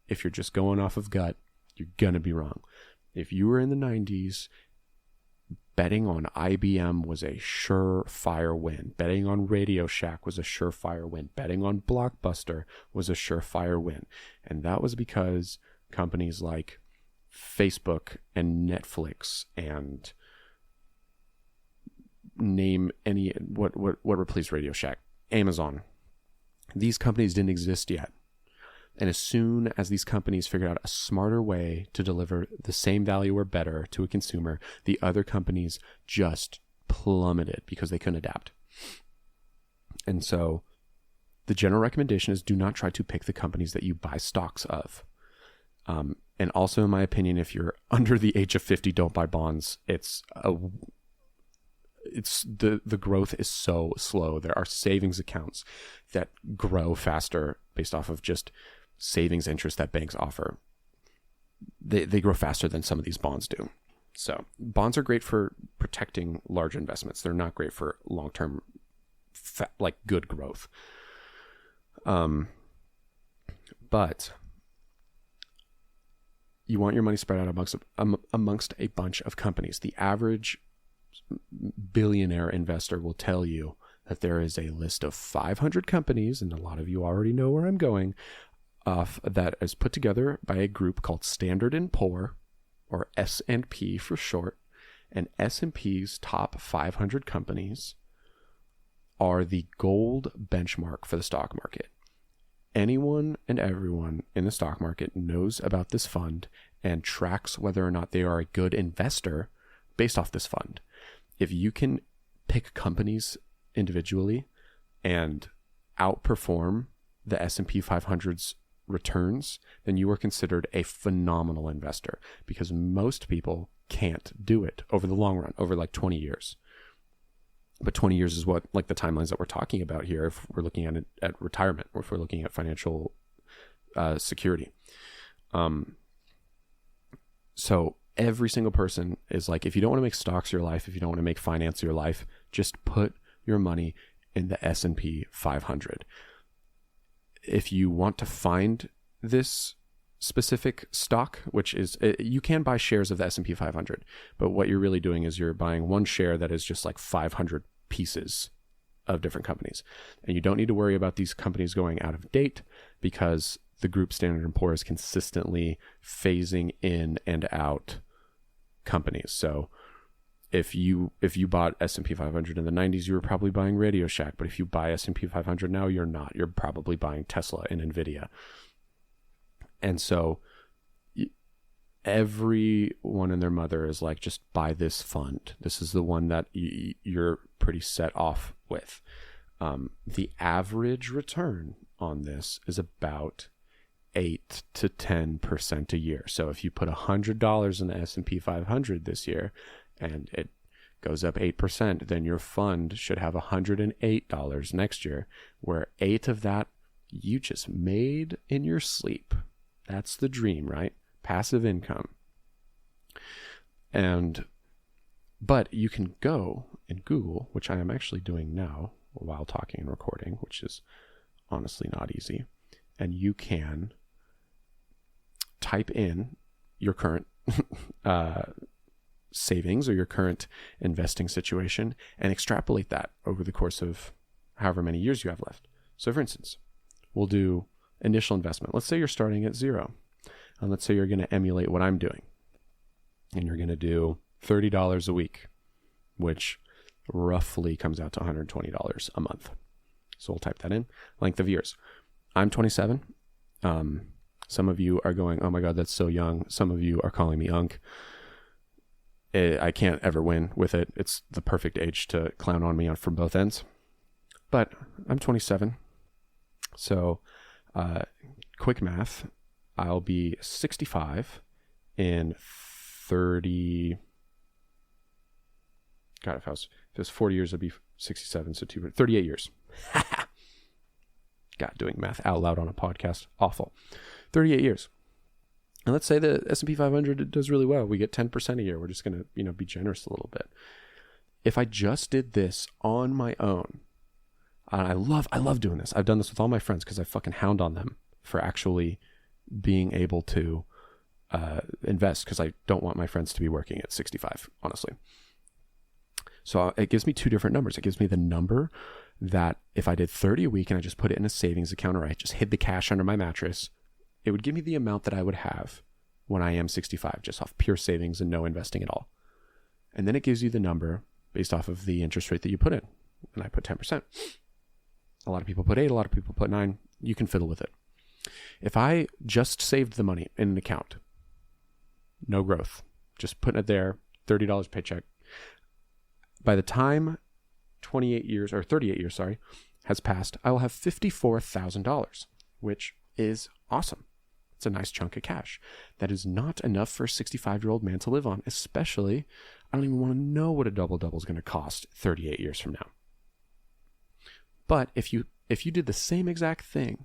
if you're just going off of gut, you're going to be wrong. If you were in the 90s, betting on IBM was a surefire win. Betting on Radio Shack was a surefire win. Betting on Blockbuster was a surefire win. And that was because companies like Facebook and Netflix and name any, what replaced Radio Shack? Amazon. These companies didn't exist yet. And as soon as these companies figured out a smarter way to deliver the same value or better to a consumer, the other companies just plummeted because they couldn't adapt. And so the general recommendation is do not try to pick the companies that you buy stocks of. And also, in my opinion, if you're under the age of 50, don't buy bonds. The growth is so slow. There are savings accounts that grow faster based off of just savings interest that banks offer. They grow faster than some of these bonds do. So bonds are great for protecting large investments. They're not great for long-term, good growth. But you want your money spread out amongst a bunch of companies. The average billionaire investor will tell you that there is a list of 500 companies, and a lot of you already know where I'm going, that is put together by a group called Standard & Poor, or S&P for short. And S&P's top 500 companies are the gold benchmark for the stock market. Anyone and everyone in the stock market knows about this fund and tracks whether or not they are a good investor based off this fund. If you can pick companies individually and outperform the S&P 500's returns, then you are considered a phenomenal investor, because most people can't do it over the long run, over 20 years. But 20 years is what the timelines that we're talking about here, if we're looking at it at retirement, or if we're looking at financial security. So every single person is if you don't want to make stocks your life, if you don't want to make finance your life, just put your money in the S&P 500. If you want to find this specific stock, which is, you can buy shares of the S&P 500, but what you're really doing is you're buying one share that is just 500 pieces of different companies. And you don't need to worry about these companies going out of date, because the group Standard & Poor is consistently phasing in and out companies. So if you bought S&P 500 in the 90s, you were probably buying Radio Shack. But if you buy S&P 500 now, you're not. You're probably buying Tesla and Nvidia. And so everyone and their mother is just buy this fund. This is the one that you're pretty set off with. The average return on this is about 8 to 10% a year. So if you put $100 in the S&P 500 this year, and it goes up 8%, then your fund should have $108 next year, where 8 of that you just made in your sleep. That's the dream, right? Passive income. But you can go and Google, which I am actually doing now while talking and recording, which is honestly not easy. And you can type in your current savings or your current investing situation and extrapolate that over the course of however many years you have left. So for instance, we'll do initial investment. Let's say you're starting at zero. And let's say you're going to emulate what I'm doing. And you're going to do $30 a week, which roughly comes out to $120 a month. So we'll type that in. Length of years. I'm 27. Some of you are going, oh my God, that's so young. Some of you are calling me Unk. I can't ever win with it. It's the perfect age to clown on me from both ends. But I'm 27. So quick math, I'll be 65 in 30 God, if it was 40 years, it'd be 67. So 38 years. God, doing math out loud on a podcast. Awful. 38 years. And let's say the S&P 500 does really well. We get 10% a year. We're just going to, be generous a little bit. If I just did this on my own, and I love doing this. I've done this with all my friends because I fucking hound on them for actually being able to invest, because I don't want my friends to be working at 65, honestly. So it gives me two different numbers. It gives me the number that if I did 30 a week and I just put it in a savings account, or I just hid the cash under my mattress, it would give me the amount that I would have when I am 65, just off pure savings and no investing at all. And then it gives you the number based off of the interest rate that you put in. And I put 10%. A lot of people put 8, a lot of people put 9. You can fiddle with it. If I just saved the money in an account, no growth, just putting it there, $30 paycheck, by the time 38 years has passed, I will have $54,000, which is awesome. It's a nice chunk of cash. That is not enough for a 65-year-old man to live on, especially, I don't even want to know what a double-double is going to cost 38 years from now. But if you did the same exact thing,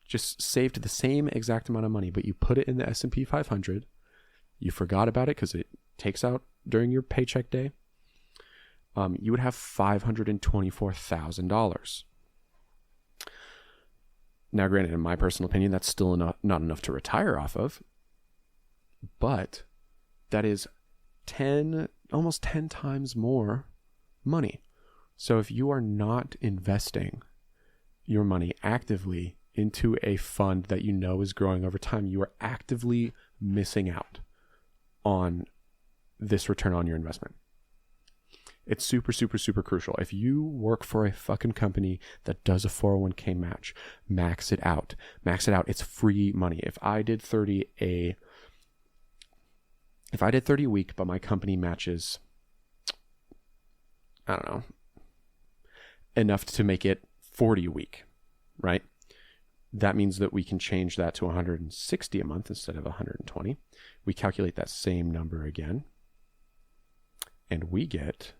just saved the same exact amount of money, but you put it in the S&P 500, you forgot about it because it takes out during your paycheck day, you would have $524,000. Now, granted, in my personal opinion, that's still not enough to retire off of, but that is almost 10 times more money. So if you are not investing your money actively into a fund that you know is growing over time, you are actively missing out on this return on your investment. It's super, super, super crucial. If you work for a fucking company that does a 401k match, max it out. Max it out. It's free money. If I did 30 a week, but my company matches, I don't know, enough to make it 40 a week, right? That means that we can change that to 160 a month instead of 120. We calculate that same number again, and we get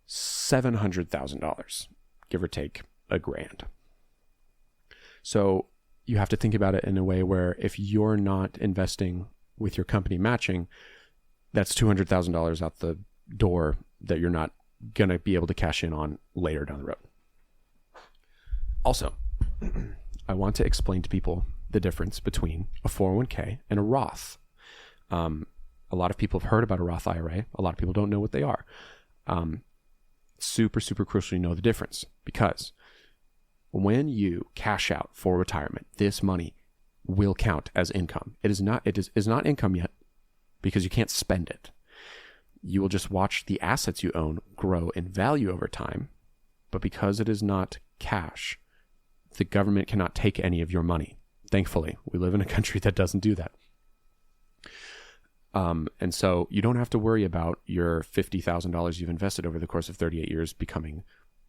$700,000, give or take $1,000. So you have to think about it in a way where if you're not investing with your company matching, that's $200,000 out the door that you're not going to be able to cash in on later down the road. Also, I want to explain to people the difference between a 401k and a Roth. A lot of people have heard about a Roth IRA. A lot of people don't know what they are. Super, super crucial to know the difference, because when you cash out for retirement, this money will count as income. It is not income yet because you can't spend it. You will just watch the assets you own grow in value over time, but because it is not cash, the government cannot take any of your money. Thankfully, we live in a country that doesn't do that. And so you don't have to worry about your $50,000 you've invested over the course of 38 years becoming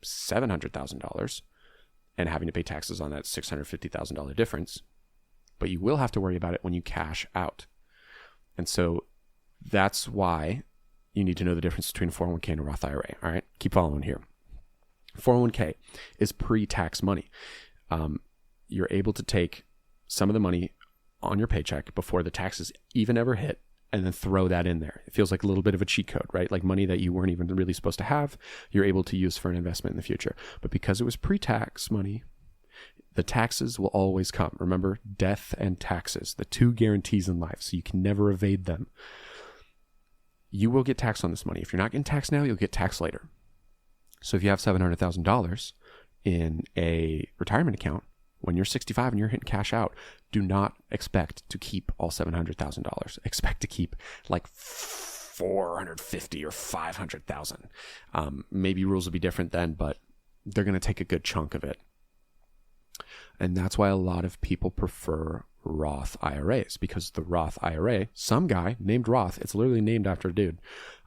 $700,000 and having to pay taxes on that $650,000 difference. But you will have to worry about it when you cash out. And so that's why you need to know the difference between a 401k and a Roth IRA. All right, keep following here. 401k is pre-tax money. You're able to take some of the money on your paycheck before the taxes even ever hit, and then throw that in there. It feels like a little bit of a cheat code, right? Like money that you weren't even really supposed to have, you're able to use for an investment in the future. But because it was pre-tax money, the taxes will always come. Remember, death and taxes, the two guarantees in life, so you can never evade them. You will get taxed on this money. If you're not getting taxed now, you'll get taxed later. So if you have $700,000 in a retirement account, when you're 65 and you're hitting cash out, do not expect to keep all $700,000. Expect to keep like $450,000 or $500,000. Maybe rules will be different then, but they're going to take a good chunk of it. And that's why a lot of people prefer Roth IRAs, because the Roth IRA, some guy named Roth, it's literally named after a dude.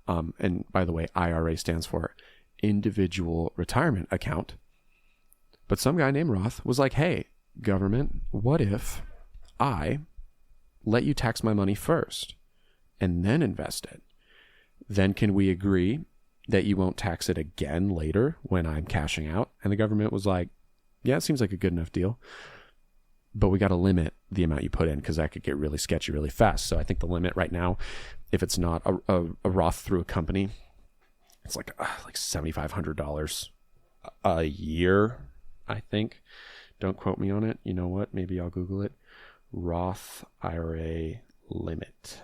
And by the way, IRA stands for Individual Retirement Account. But some guy named Roth was like, hey, government, what if I let you tax my money first and then invest it? Then can we agree that you won't tax it again later when I'm cashing out? And the government was like, yeah, it seems like a good enough deal, but we got to limit the amount you put in because that could get really sketchy really fast. So I think the limit right now, if it's not a Roth through a company, it's like $7,500 a year, I think. Don't quote me on it. You know what? Maybe I'll Google it. Roth IRA limit.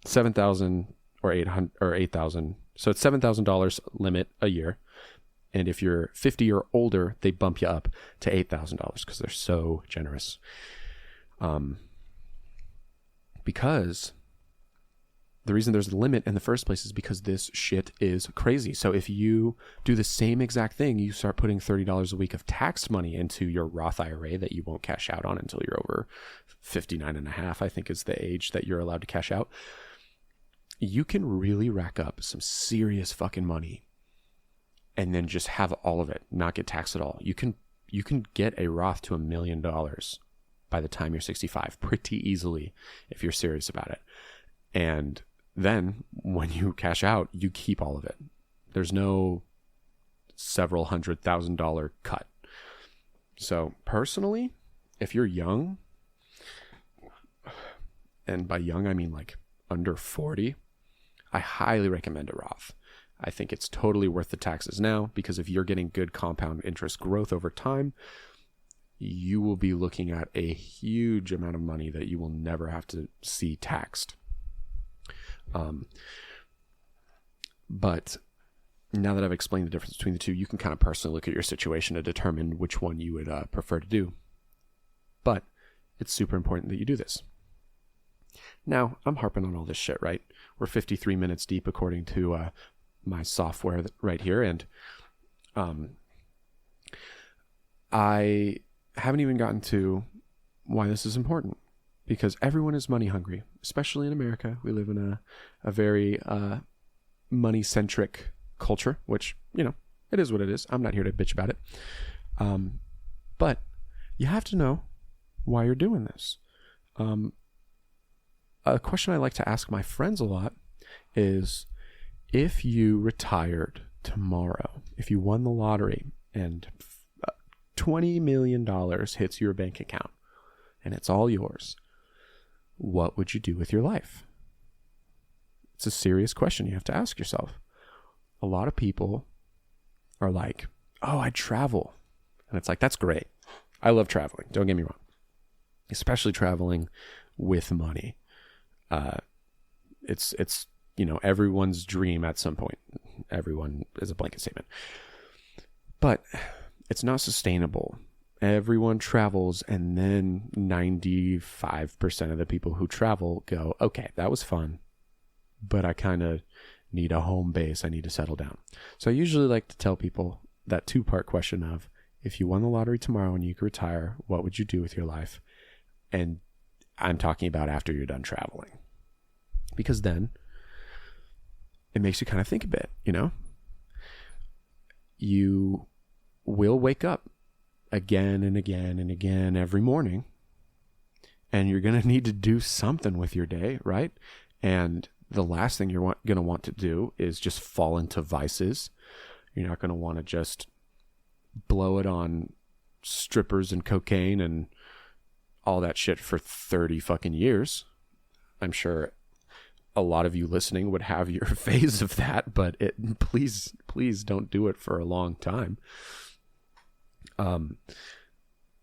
7,000 or 800 or 8,000. So it's $7,000 limit a year. And if you're 50 or older, they bump you up to $8,000 because they're so generous. Because the reason there's a limit in the first place is because this shit is crazy. So if you do the same exact thing, you start putting $30 a week of tax money into your Roth IRA that you won't cash out on until you're over 59 and a half, I think is the age that you're allowed to cash out. You can really rack up some serious fucking money and then just have all of it, not get taxed at all. You can get a Roth to $1 million by the time you're 65 pretty easily if you're serious about it. And then when you cash out, you keep all of it. There's no several $100,000 cut. So personally, if you're young, and by young, I mean like under 40, I highly recommend a Roth. I think it's totally worth the taxes now because if you're getting good compound interest growth over time, you will be looking at a huge amount of money that you will never have to see taxed. But now that I've explained the difference between the two, you can kind of personally look at your situation to determine which one you would prefer to do. But it's super important that you do this. Now, I'm harping on all this shit, right? We're 53 minutes deep according to my software right here. And I haven't even gotten to why this is important. Because everyone is money hungry, especially in America. We live in a very money-centric culture, which, you know, it is what it is. I'm not here to bitch about it. But you have to know why you're doing this. A question I like to ask my friends a lot is, if you retired tomorrow, if you won the lottery and $20 million hits your bank account and it's all yours, what would you do with your life? It's a serious question you have to ask yourself. A lot of people are like, oh, I'd travel. And it's like, that's great. I love traveling. Don't get me wrong. Especially traveling with money. It's you know, everyone's dream at some point. Everyone is a blanket statement. But it's not sustainable. Everyone travels, and then 95% of the people who travel go, okay, that was fun, but I kind of need a home base. I need to settle down. So I usually like to tell people that two-part question of, if you won the lottery tomorrow and you could retire, what would you do with your life? And I'm talking about after you're done traveling. Because then it makes you kind of think a bit, you know? You will wake up again and again and again every morning, and you're going to need to do something with your day, right? And the last thing you're going to want to do is just fall into vices. You're not going to want to just blow it on strippers and cocaine and all that shit for 30 fucking years. I'm sure a lot of you listening would have your phase of that, but please don't do it for a long time.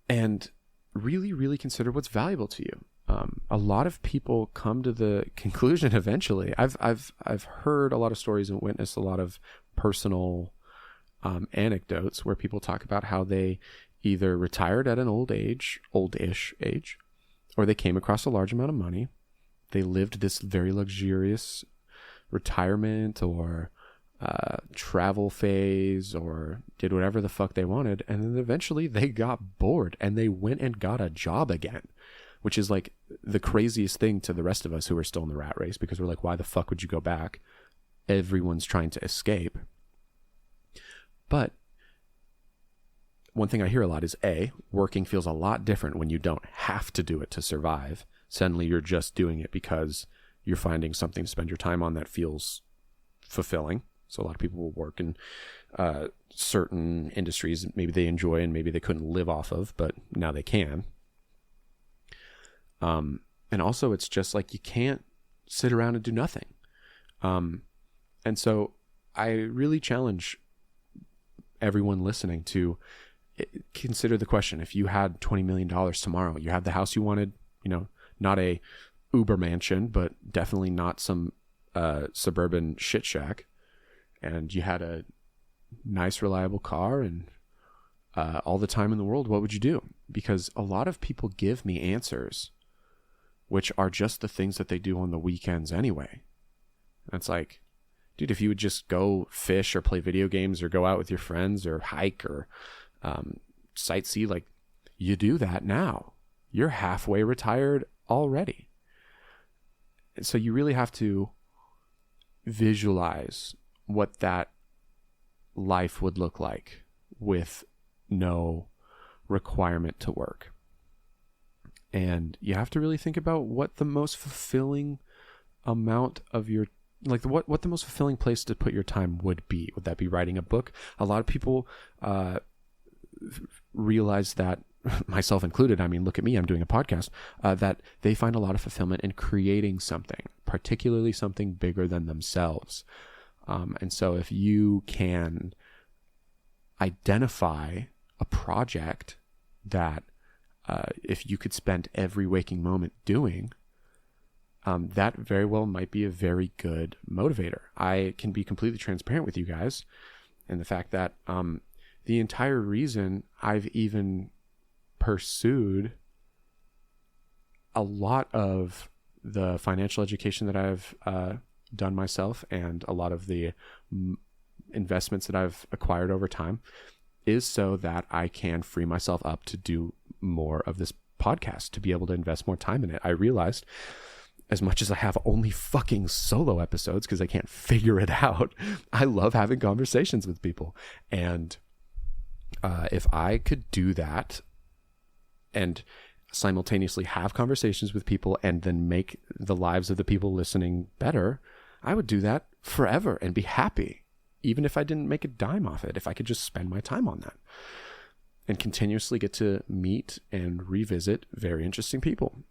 And really, really consider what's valuable to you. A lot of people come to the conclusion eventually. I've heard a lot of stories and witnessed a lot of personal anecdotes where people talk about how they either retired at an oldish age, or they came across a large amount of money. They lived this very luxurious retirement or travel phase, or did whatever the fuck they wanted, and then eventually they got bored and they went and got a job again, which is like the craziest thing to the rest of us who are still in the rat race, because we're like, why the fuck would you go back? Everyone's trying to escape. But one thing I hear a lot is, working feels a lot different when you don't have to do it to survive. Suddenly you're just doing it because you're finding something to spend your time on that feels fulfilling. So a lot of people will work in certain industries maybe they enjoy and maybe they couldn't live off of, but now they can. And also it's just like you can't sit around and do nothing. And so I really challenge everyone listening to consider the question: if you had $20 million tomorrow, you had the house you wanted, not a Uber mansion, but definitely not some suburban shit shack, and you had a nice, reliable car and all the time in the world, what would you do? Because a lot of people give me answers which are just the things that they do on the weekends anyway. And it's like, dude, if you would just go fish or play video games or go out with your friends or hike or sightsee, like, you do that now. You're halfway retired already. And so you really have to visualize what that life would look like with no requirement to work. And you have to really think about what the most fulfilling amount of your, like what the most fulfilling place to put your time would be. Would that be writing a book? A lot of people realize that, myself included, I mean, look at me, I'm doing a podcast, that they find a lot of fulfillment in creating something, particularly something bigger than themselves. And so if you can identify a project that if you could spend every waking moment doing, that very well might be a very good motivator. I can be completely transparent with you guys, and the fact that the entire reason I've even pursued a lot of the financial education that I've done myself and a lot of the investments that I've acquired over time is so that I can free myself up to do more of this podcast, to be able to invest more time in it. I realized, as much as I have only fucking solo episodes because I can't figure it out, I love having conversations with people. And if I could do that and simultaneously have conversations with people and then make the lives of the people listening better, I would do that forever and be happy, even if I didn't make a dime off it, if I could just spend my time on that and continuously get to meet and revisit very interesting people.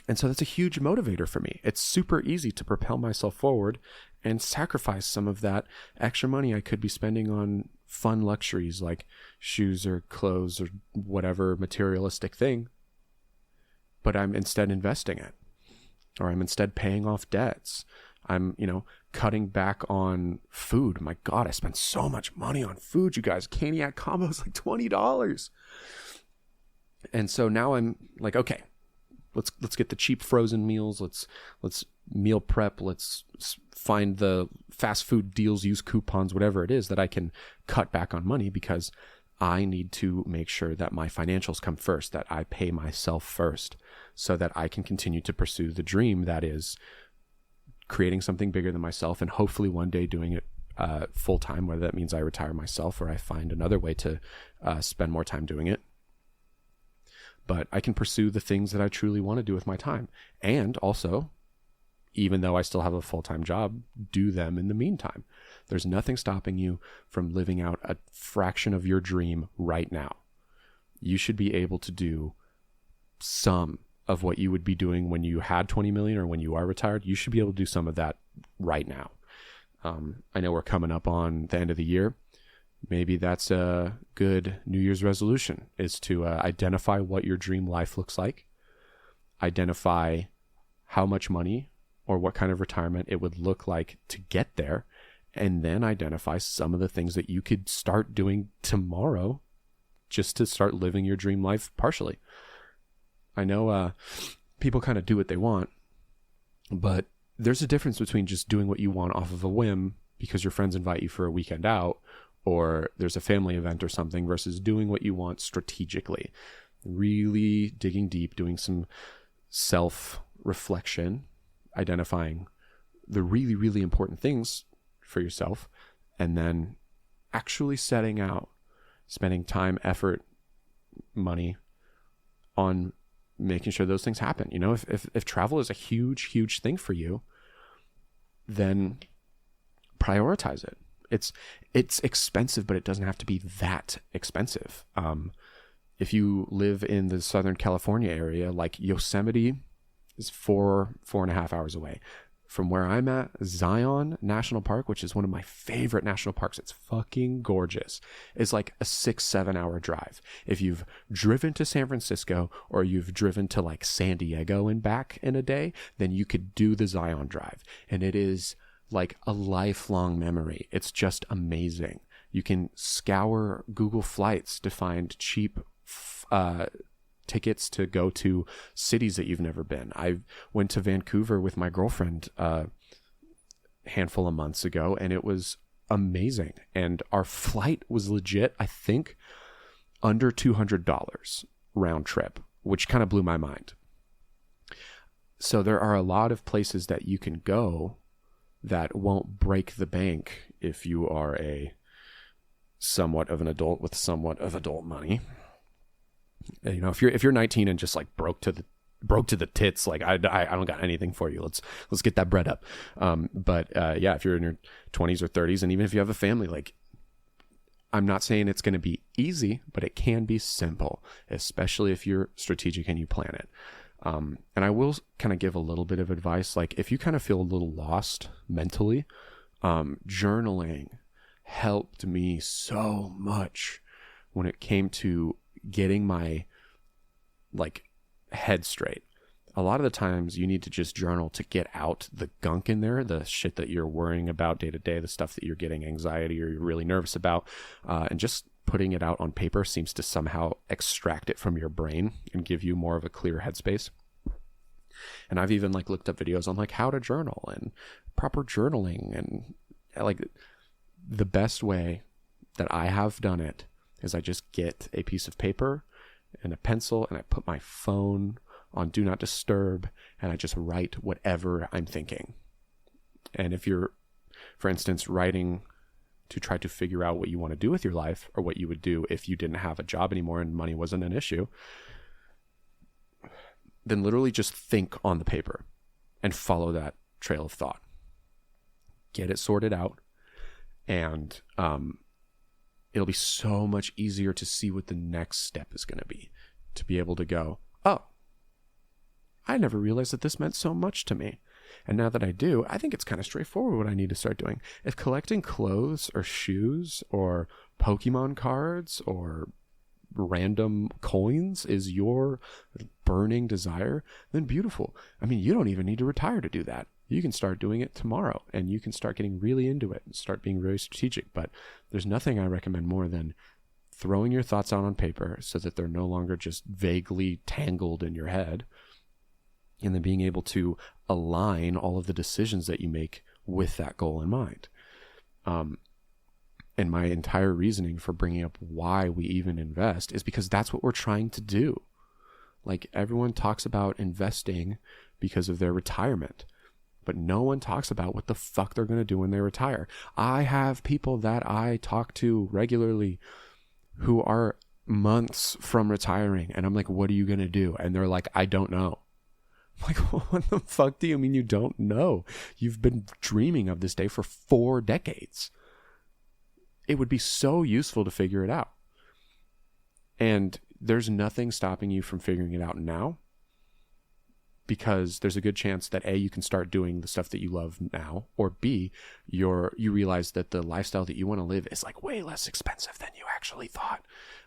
And so that's a huge motivator for me. It's super easy to propel myself forward and sacrifice some of that extra money I could be spending on fun luxuries like shoes or clothes or whatever materialistic thing, but I'm instead investing it, or I'm instead paying off debts. I'm, cutting back on food. My God, I spent so much money on food, you guys. Caniac combo is like $20. And so now I'm like, okay, let's get the cheap frozen meals. Let's meal prep. Let's find the fast food deals, use coupons, whatever it is that I can cut back on money, because I need to make sure that my financials come first, that I pay myself first, so that I can continue to pursue the dream that is creating something bigger than myself, and hopefully one day doing it full time, whether that means I retire myself or I find another way to spend more time doing it. But I can pursue the things that I truly want to do with my time. And also, even though I still have a full-time job, do them in the meantime. There's nothing stopping you from living out a fraction of your dream right now. You should be able to do some of what you would be doing when you had 20 million or when you are retired. You should be able to do some of that right now. I know we're coming up on the end of the year. Maybe that's a good New Year's resolution, is to identify what your dream life looks like, identify how much money or what kind of retirement it would look like to get there, and then identify some of the things that you could start doing tomorrow just to start living your dream life partially. I know people kind of do what they want, but there's a difference between just doing what you want off of a whim because your friends invite you for a weekend out, or there's a family event or something, versus doing what you want strategically, really digging deep, doing some self-reflection, identifying the really, really important things for yourself, and then actually setting out, spending time, effort, money on making sure those things happen. You know, if travel is a huge thing for you, then prioritize it. It's expensive, but it doesn't have to be that expensive. If you live in the Southern California area, like Yosemite is 4.5 hours away. From where I'm at, Zion National Park, which is one of my favorite national parks, it's fucking gorgeous, is like a 6-7 hour drive. If you've driven to San Francisco or you've driven to like San Diego and back in a day, then you could do the Zion Drive. And it is like a lifelong memory. It's just amazing. You can scour Google Flights to find cheap tickets to go to cities that you've never been. I went to Vancouver with my girlfriend a handful of months ago, and it was amazing. And our flight was legit, I think, under $200 round trip, which kind of blew my mind. So there are a lot of places that you can go that won't break the bank if you are a somewhat of an adult with somewhat of adult money. You know, if you're 19 and just like broke to the tits, like I don't got anything for you. Let's get that bread up. But if you're in your 20s or 30s, and even if you have a family, like, I'm not saying it's going to be easy, but it can be simple, especially if you're strategic and you plan it. And I will kind of give a little bit of advice. Like, if you kind of feel a little lost mentally, journaling helped me so much when it came to getting my like head straight. A lot of the times you need to just journal to get out the gunk in there, the shit that you're worrying about day to day, the stuff that you're getting anxiety or you're really nervous about, and just putting it out on paper seems to somehow extract it from your brain and give you more of a clear headspace. And I've even like looked up videos on like how to journal and proper journaling, and like the best way that I have done it is I just get a piece of paper and a pencil and I put my phone on do not disturb and I just write whatever I'm thinking. And if you're, for instance, writing to try to figure out what you want to do with your life, or what you would do if you didn't have a job anymore and money wasn't an issue, then literally just think on the paper and follow that trail of thought. Get it sorted out, and it'll be so much easier to see what the next step is going to be, to be able to go, oh, I never realized that this meant so much to me. And now that I do, I think it's kind of straightforward what I need to start doing. If collecting clothes or shoes or Pokemon cards or random coins is your burning desire, then beautiful. I mean, you don't even need to retire to do that. You can start doing it tomorrow, and you can start getting really into it and start being very strategic. But there's nothing I recommend more than throwing your thoughts out on paper so that they're no longer just vaguely tangled in your head, and then being able to align all of the decisions that you make with that goal in mind. And my entire reasoning for bringing up why we even invest is because that's what we're trying to do. Like, everyone talks about investing because of their retirement, but no one talks about what the fuck they're going to do when they retire. I have people that I talk to regularly who are months from retiring, and I'm like, what are you going to do? And they're like, I don't know. I'm like, what the fuck do you mean you don't know? You've been dreaming of this day for 4 decades. It would be so useful to figure it out. And there's nothing stopping you from figuring it out now, because there's a good chance that A, you can start doing the stuff that you love now, or B, you realize that the lifestyle that you want to live is like way less expensive than you actually thought.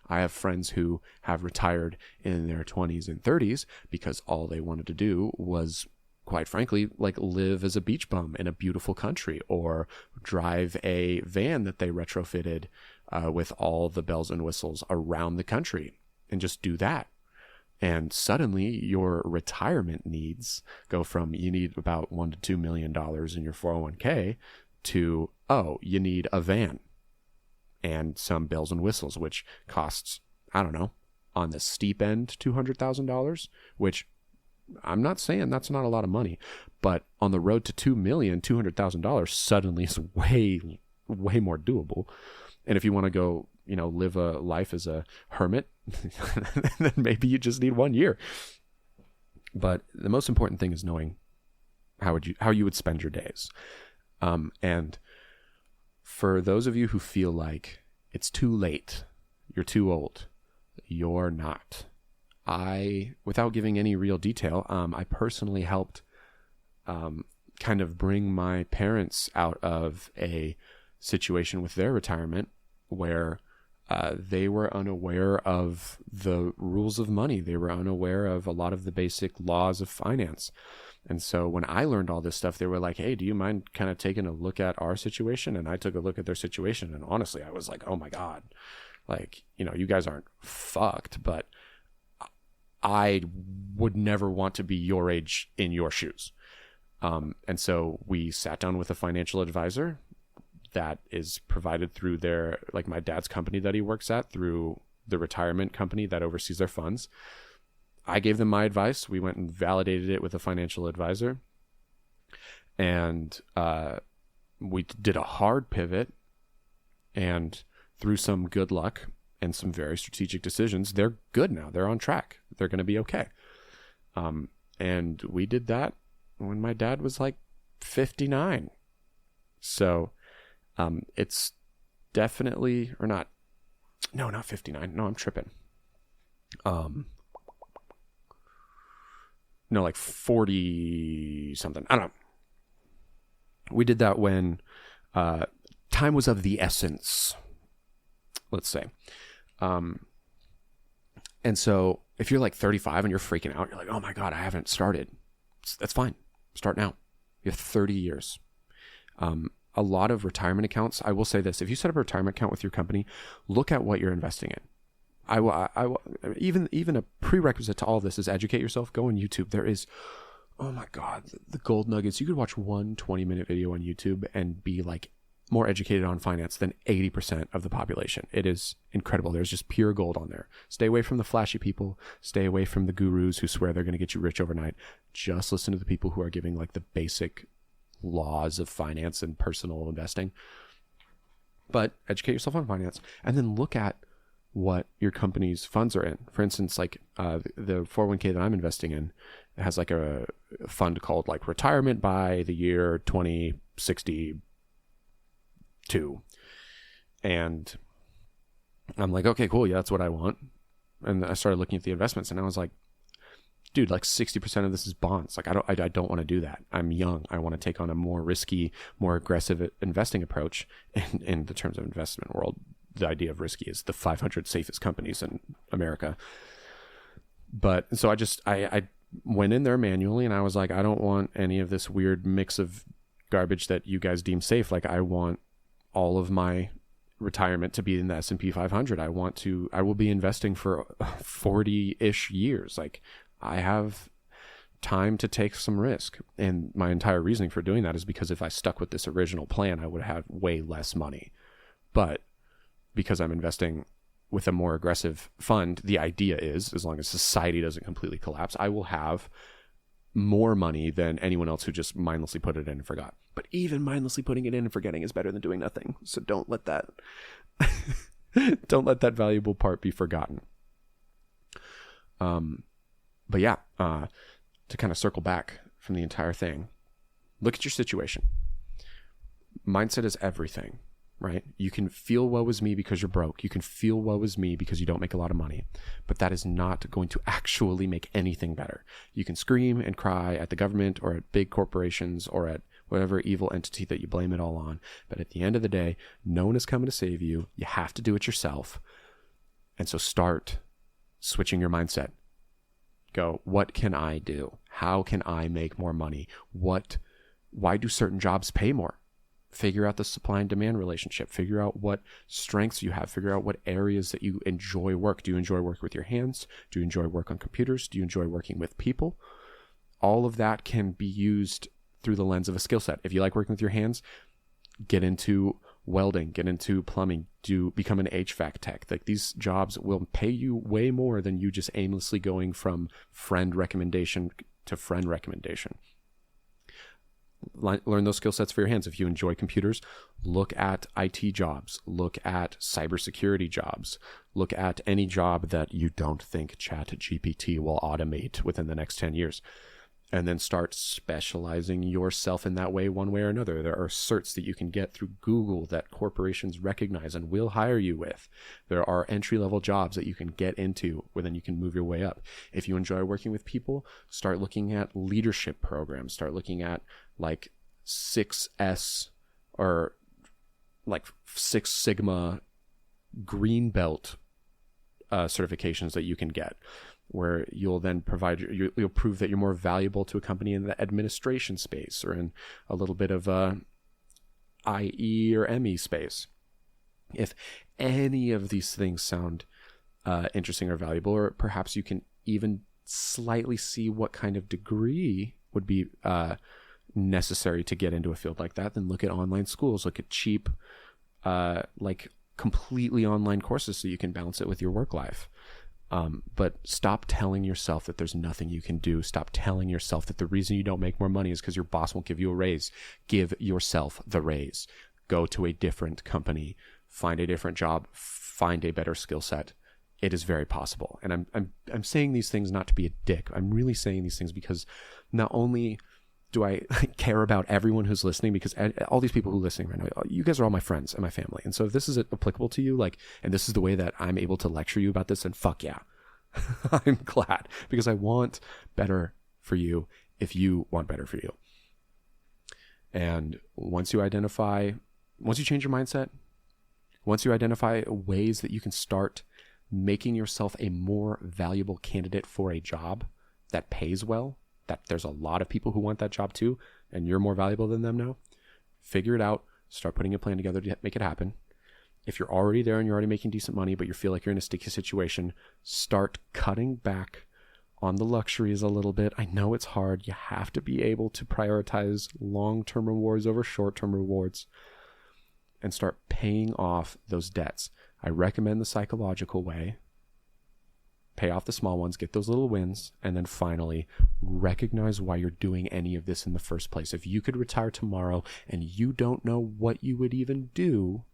I have friends who have retired in their 20s and 30s because all they wanted to do was, quite frankly, like live as a beach bum in a beautiful country, or drive a van that they retrofitted with all the bells and whistles around the country, and just do that. And suddenly your retirement needs go from, you need about $1 to $2 million in your 401k to, oh, you need a van and some bells and whistles, which costs, I don't know, on the steep end, $200,000, which I'm not saying that's not a lot of money, but on the road to $2 million, $200,000 suddenly is way, way more doable. And if you want to go, live a life as a hermit, then maybe you just need 1 year. But the most important thing is knowing how you would spend your days. And for those of you who feel like it's too late, you're too old, you're not. Without giving any real detail, I personally helped kind of bring my parents out of a situation with their retirement where they were unaware of the rules of money. They were unaware of a lot of the basic laws of finance. And so when I learned all this stuff, they were like, hey, do you mind kind of taking a look at our situation? And I took a look at their situation. And honestly, I was like, oh my God, like, you guys aren't fucked, but I would never want to be your age in your shoes. And so we sat down with a financial advisor that is provided through my dad's company that he works at, through the retirement company that oversees their funds. I gave them my advice. We went and validated it with a financial advisor. And we did a hard pivot. And through some good luck and some very strategic decisions, they're good now. They're on track. They're going to be okay. And we did that when my dad was like 59. So it's definitely, or not 59. No, I'm tripping. No, like 40 something. I don't know. We did that when time was of the essence, let's say. And so if you're like 35 and you're freaking out, you're like, oh my God, I haven't started. That's fine. Start now. You have 30 years. A lot of retirement accounts, I will say this, if you set up a retirement account with your company, look at what you're investing in. Even a prerequisite to all of this is educate yourself. Go on YouTube. There is, oh my God, the gold nuggets. You could watch one 20-minute video on YouTube and be like more educated on finance than 80% of the population. It is incredible. There's just pure gold on there. Stay away from the flashy people. Stay away from the gurus who swear they're going to get you rich overnight. Just listen to the people who are giving like the basic laws of finance and personal investing. But educate yourself on finance and then look at what your company's funds are in. For instance, like the 401k that I'm investing in, it has like a fund called like retirement by the year 2062. And I'm like, okay, cool. Yeah, that's what I want. And I started looking at the investments and I was like, dude, like 60% of this is bonds. Like I don't want to do that. I'm young. I want to take on a more risky, more aggressive investing approach. And in the terms of investment world, the idea of risky is the 500 safest companies in America. But so I went in there manually and I was like, I don't want any of this weird mix of garbage that you guys deem safe. Like I want all of my retirement to be in the S&P 500. I will be investing for 40-ish years. Like I have time to take some risk. And my entire reasoning for doing that is because if I stuck with this original plan, I would have way less money. But because I'm investing with a more aggressive fund, the idea is, as long as society doesn't completely collapse, I will have more money than anyone else who just mindlessly put it in and forgot. But even mindlessly putting it in and forgetting is better than doing nothing. So don't let that valuable part be forgotten. But yeah, to kind of circle back from the entire thing, look at your situation. Mindset is everything, right? You can feel woe is me because you're broke. You can feel woe is me because you don't make a lot of money, but that is not going to actually make anything better. You can scream and cry at the government or at big corporations or at whatever evil entity that you blame it all on. But at the end of the day, no one is coming to save you. You have to do it yourself. And so start switching your mindset. Go, what can I do? How can I make more money? Why do certain jobs pay more? Figure out the supply and demand relationship. Figure out what strengths you have. Figure out what areas that you enjoy work. Do you enjoy work with your hands? Do you enjoy work on computers? Do you enjoy working with people? All of that can be used through the lens of a skill set. If you like working with your hands, get into welding, get into plumbing, become an HVAC tech. Like these jobs will pay you way more than you just aimlessly going from friend recommendation to friend recommendation. learn those skill sets for your hands. If you enjoy computers, look at IT jobs, look at cybersecurity jobs, look at any job that you don't think ChatGPT will automate within the next 10 years. And then start specializing yourself in that way, one way or another. There are certs that you can get through Google that corporations recognize and will hire you with. There are entry-level jobs that you can get into where then you can move your way up. If you enjoy working with people, start looking at leadership programs. Start looking at like 6S or like 6 Sigma green belt certifications that you can get, where you'll then provide, you'll prove that you're more valuable to a company in the administration space or in a little bit of IE or ME space. If any of these things sound interesting or valuable, or perhaps you can even slightly see what kind of degree would be necessary to get into a field like that, then look at online schools, look at cheap, like completely online courses so you can balance it with your work life. But stop telling yourself that there's nothing you can do. Stop telling yourself that the reason you don't make more money is because your boss won't give you a raise. Give yourself the raise. Go to a different company. Find a different job. Find a better skill set. It is very possible. And I'm saying these things not to be a dick. I'm really saying these things because not only do I care about everyone who's listening, because all these people who are listening right now, you guys are all my friends and my family. And so if this is applicable to you, like, and this is the way that I'm able to lecture you about this, then fuck yeah. I'm glad, because I want better for you if you want better for you. And once you change your mindset, once you identify ways that you can start making yourself a more valuable candidate for a job that pays well, that there's a lot of people who want that job too, and you're more valuable than them now, figure it out, start putting a plan together to make it happen. If you're already there and you're already making decent money, but you feel like you're in a sticky situation, start cutting back on the luxuries a little bit. I know it's hard. You have to be able to prioritize long-term rewards over short-term rewards and start paying off those debts. I recommend the psychological way. Pay off the small ones, get those little wins, and then finally recognize why you're doing any of this in the first place. If you could retire tomorrow and you don't know what you would even do,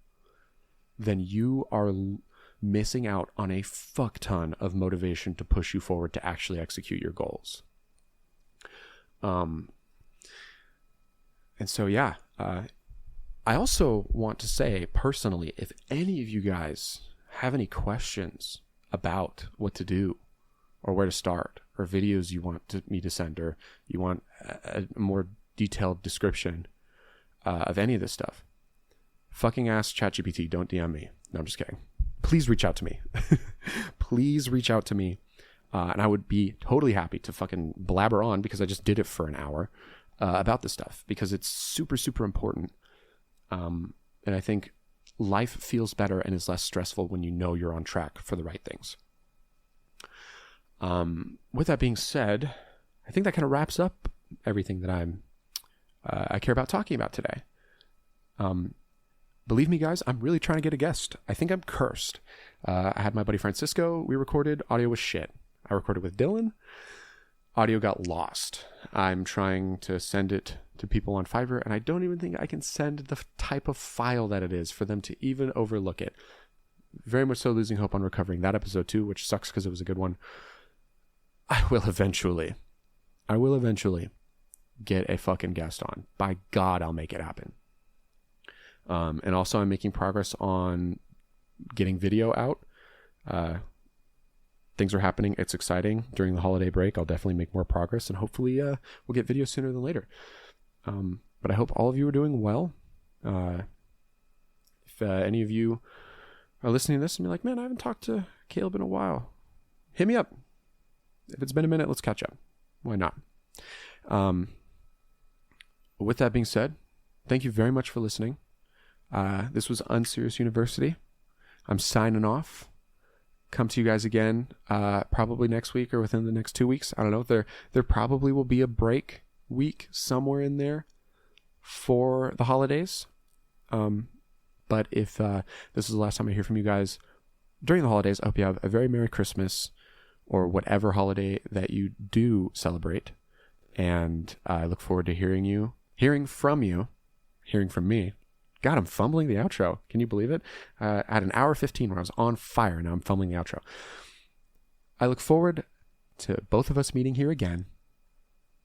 then you are missing out on a fuck ton of motivation to push you forward to actually execute your goals. And so, yeah, I also want to say personally, if any of you guys have any questions about what to do or where to start, or videos you want me to send, or you want a more detailed description of any of this stuff, fucking ask ChatGPT. Don't DM me. No, I'm just kidding. Please reach out to me. Please reach out to me. And I would be totally happy to fucking blabber on, because I just did it for an hour about this stuff, because it's super, super important. And I think life feels better and is less stressful when you know you're on track for the right things. With that being said, I think that kind of wraps up everything that I care about talking about today. Believe me, guys, I'm really trying to get a guest. I think I'm cursed. I had my buddy Francisco. We recorded. Audio was shit. I recorded with Dylan. Audio got lost. I'm trying to send it to people on Fiverr, and I don't even think I can send the type of file that it is for them to even overlook it. Very much so losing hope on recovering that episode too, which sucks because it was a good one. I will eventually get a fucking guest on. By God, I'll make it happen. And also I'm making progress on getting video out. Things are happening. It's exciting. During the holiday break, I'll definitely make more progress, and hopefully we'll get video sooner than later. But I hope all of you are doing well. If any of you are listening to this and be like, man, I haven't talked to Caleb in a while, hit me up. If it's been a minute, let's catch up. Why not? With that being said, thank you very much for listening. This was Unserious University. I'm signing off. Come to you guys again, probably next week or within the next 2 weeks. I don't know. There probably will be a break week somewhere in there for the holidays. But if this is the last time I hear from you guys during the holidays, I hope you have a very Merry Christmas, or whatever holiday that you do celebrate. And I look forward to hearing you hearing from you, hearing from me. God, I'm fumbling the outro. Can you believe it? At an hour 15 where I was on fire, now I'm fumbling the outro. I look forward to both of us meeting here again,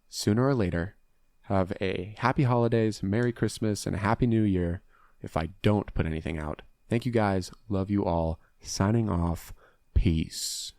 sooner or later. Have a happy holidays, Merry Christmas, and a Happy New Year if I don't put anything out. Thank you guys. Love you all. Signing off. Peace.